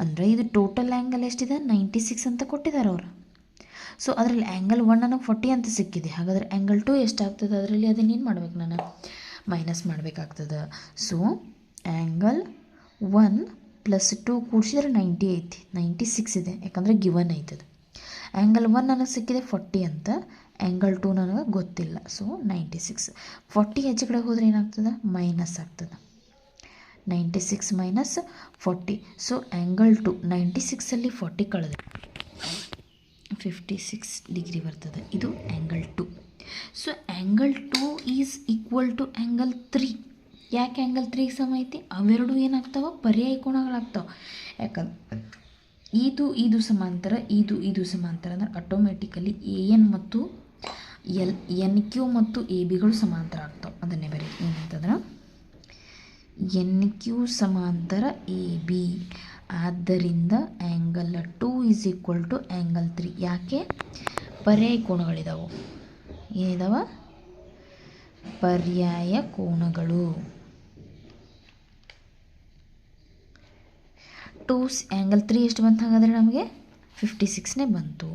ಅಂದರೆ ಇದು ಟೋಟಲ್ ಆ್ಯಂಗಲ್ ಎಷ್ಟಿದೆ, 96 ಅಂತ ಕೊಟ್ಟಿದ್ದಾರೆ ಅವರು. ಸೊ ಅದರಲ್ಲಿ ಆ್ಯಂಗಲ್ 1 ನನಗೆ 40 ಅಂತ ಸಿಕ್ಕಿದೆ. ಹಾಗಾದರೆ ಆ್ಯಂಗಲ್ 2 ಎಷ್ಟಾಗ್ತದೆ, ಅದರಲ್ಲಿ ಅದನ್ನೇನು ಮಾಡ್ಬೇಕು, ನಾನು ಮೈನಸ್ ಮಾಡಬೇಕಾಗ್ತದೆ. ಸೊ ಆ್ಯಂಗಲ್ 1 ಪ್ಲಸ್ 2 ಕೂಡಿಸಿದ್ರೆ 90 ಐತಿ, 96 ಇದೆ. ಯಾಕಂದರೆ ಗಿವನ್ ಐತದೆ. ಆ್ಯಂಗಲ್ 1 ನನಗೆ ಸಿಕ್ಕಿದೆ 40 ಅಂತ, ಆ್ಯಂಗಲ್ 2 ನನಗೆ ಗೊತ್ತಿಲ್ಲ. ಸೊ 96. 40 ಹೆಚ್ಚು ಕಡೆ ಹೋದರೆ ಏನಾಗ್ತದೆ, ಮೈನಸ್ ಆಗ್ತದೆ. 96 ಮೈನಸ್ 40. ಸೊ ಆ್ಯಂಗಲ್ 2 96ಅಲ್ಲಿ 40 ಕಳೆದ್ರೆ 56 ಡಿಗ್ರಿ ಬರ್ತದೆ. ಇದು angle 2. So angle 2 is equal to angle 3. ಯಾಕೆ ಆ್ಯಂಗಲ್ 3ಗೆ ಸಮ ಐತಿ, ಅವೆರಡು ಏನಾಗ್ತಾವೆ, ಪರ್ಯಾಯ ಕೋನಗಳಾಗ್ತಾವೆ. ಯಾಕಂದ್ರೆ ಇದು ಸಮಾಂತರ, ಇದು ಸಮಾಂತರ ಅಂದರೆ ಆಟೋಮೆಟಿಕಲಿ ಎ ಎನ್ ಮತ್ತು ಎನ್ ಕ್ಯೂ ಮತ್ತು ಎ ಬಿಗಳು ಸಮಾಂತರ ಆಗ್ತಾವೆ. ಅದನ್ನೇ ಬರೀ ಏನಂತಂದ್ರೆ ಎನ್ ಕ್ಯೂ ಸಮಾಂತರ ಎ ಬಿ. ಆದ್ದರಿಂದ angle 2 is equal to angle 3. ಯಾಕೆ? ಪರ್ಯಾಯ ಕೋನಗಳಿದಾವೆ. ಏನಿದಾವೆ? ಪರ್ಯಾಯ ಕೋನಗಳು. ಆ್ಯಂಗಲ್ 3 ಎಷ್ಟು ಬಂತು ಹಾಗಾದರೆ ನಮಗೆ 56ನೇ ಬಂತು.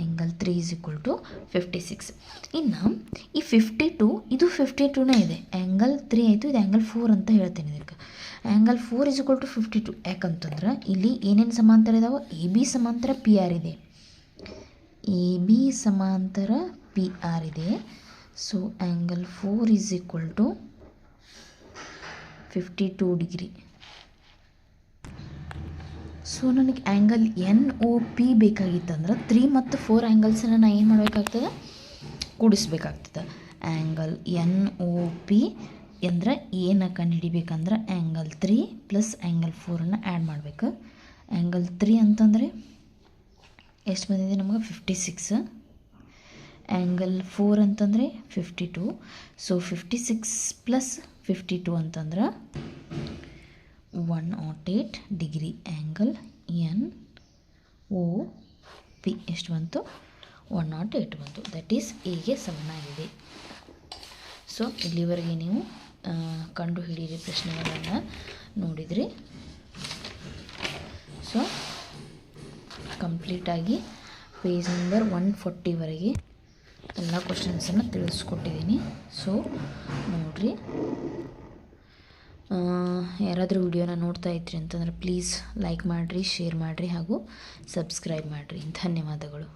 ಆ್ಯಂಗಲ್ 3 = 56. ಇನ್ನು ಈ 52 ಇದು 52ನೇ ಇದೆ. ಆ್ಯಂಗಲ್ 3 ಆಯಿತು, ಇದು ಆ್ಯಂಗಲ್ 4 ಅಂತ ಹೇಳ್ತೇನೆ ಇದಕ್ಕೆ. ಆ್ಯಂಗಲ್ 4 = 52. ಯಾಕಂತಂದ್ರೆ ಇಲ್ಲಿ ಏನೇನು ಸಮಾಂತರ ಇದಾವೆ? ಎ ಬಿ ಸಮಾಂತರ ಪಿ ಆರ್ ಇದೆ. ಎ ಬಿ ಸಮಾಂತರ ಪಿ ಆರ್ ಇದೆ. So angle 4 = 52 degree. ಸೊ ನನಗೆ ಆ್ಯಂಗಲ್ ಎನ್ ಒ ಪಿ ಬೇಕಾಗಿತ್ತಂದ್ರೆ 3 ಮತ್ತು 4 ಆ್ಯಂಗಲ್ಸನ್ನು ನಾನು ಏನು ಮಾಡಬೇಕಾಗ್ತದೆ? ಕೂಡಿಸ್ಬೇಕಾಗ್ತದೆ. ಆ್ಯಂಗಲ್ ಎನ್ ಒ ಪಿ ಅಂದರೆ ಏನು ಕಂಡುಹಿಡಿಬೇಕಂದ್ರೆ ಆ್ಯಂಗಲ್ 3 ಪ್ಲಸ್ ಆ್ಯಂಗಲ್ 4 ಆ್ಯಡ್ ಮಾಡಬೇಕು. ಆ್ಯಂಗಲ್ 3 ಅಂತಂದರೆ ಎಷ್ಟು ಬಂದಿದೆ ನಮಗೆ? 56. ಆ್ಯಂಗಲ್ 4 ಅಂತಂದರೆ 52. ಸೊ 56 ಪ್ಲಸ್ 52 ಅಂತಂದ್ರೆ 108 degree. Angle N O P ಎಷ್ಟು ಬಂತು? 108 ಬಂತು. ದಟ್ ಈಸ್ ಎಗೆ ಸಮನಾಗಿದೆ. ಸೊ ಇಲ್ಲಿವರೆಗೆ ನೀವು ಕಂಡುಹಿಡಿಯಿರಿ ಪ್ರಶ್ನೆಗಳನ್ನು ನೋಡಿದ್ರಿ. ಸೊ ಕಂಪ್ಲೀಟಾಗಿ ಪೇಜ್ ನಂಬರ್ 140ವರೆಗೆ ಎಲ್ಲ ಕ್ವಶನ್ಸನ್ನು ತಿಳಿಸ್ಕೊಟ್ಟಿದ್ದೀನಿ. ಸೊ ನೋಡಿರಿ. ಯಾರಾದರೂ ವಿಡಿಯೋನ ನೋಡ್ತಾ ಇದ್ರಿ ಅಂತಂದರೆ ಪ್ಲೀಸ್ ಲೈಕ್ ಮಾಡಿರಿ, ಶೇರ್ ಮಾಡಿರಿ ಹಾಗೂ ಸಬ್ಸ್ಕ್ರೈಬ್ ಮಾಡಿರಿ. ಧನ್ಯವಾದಗಳು.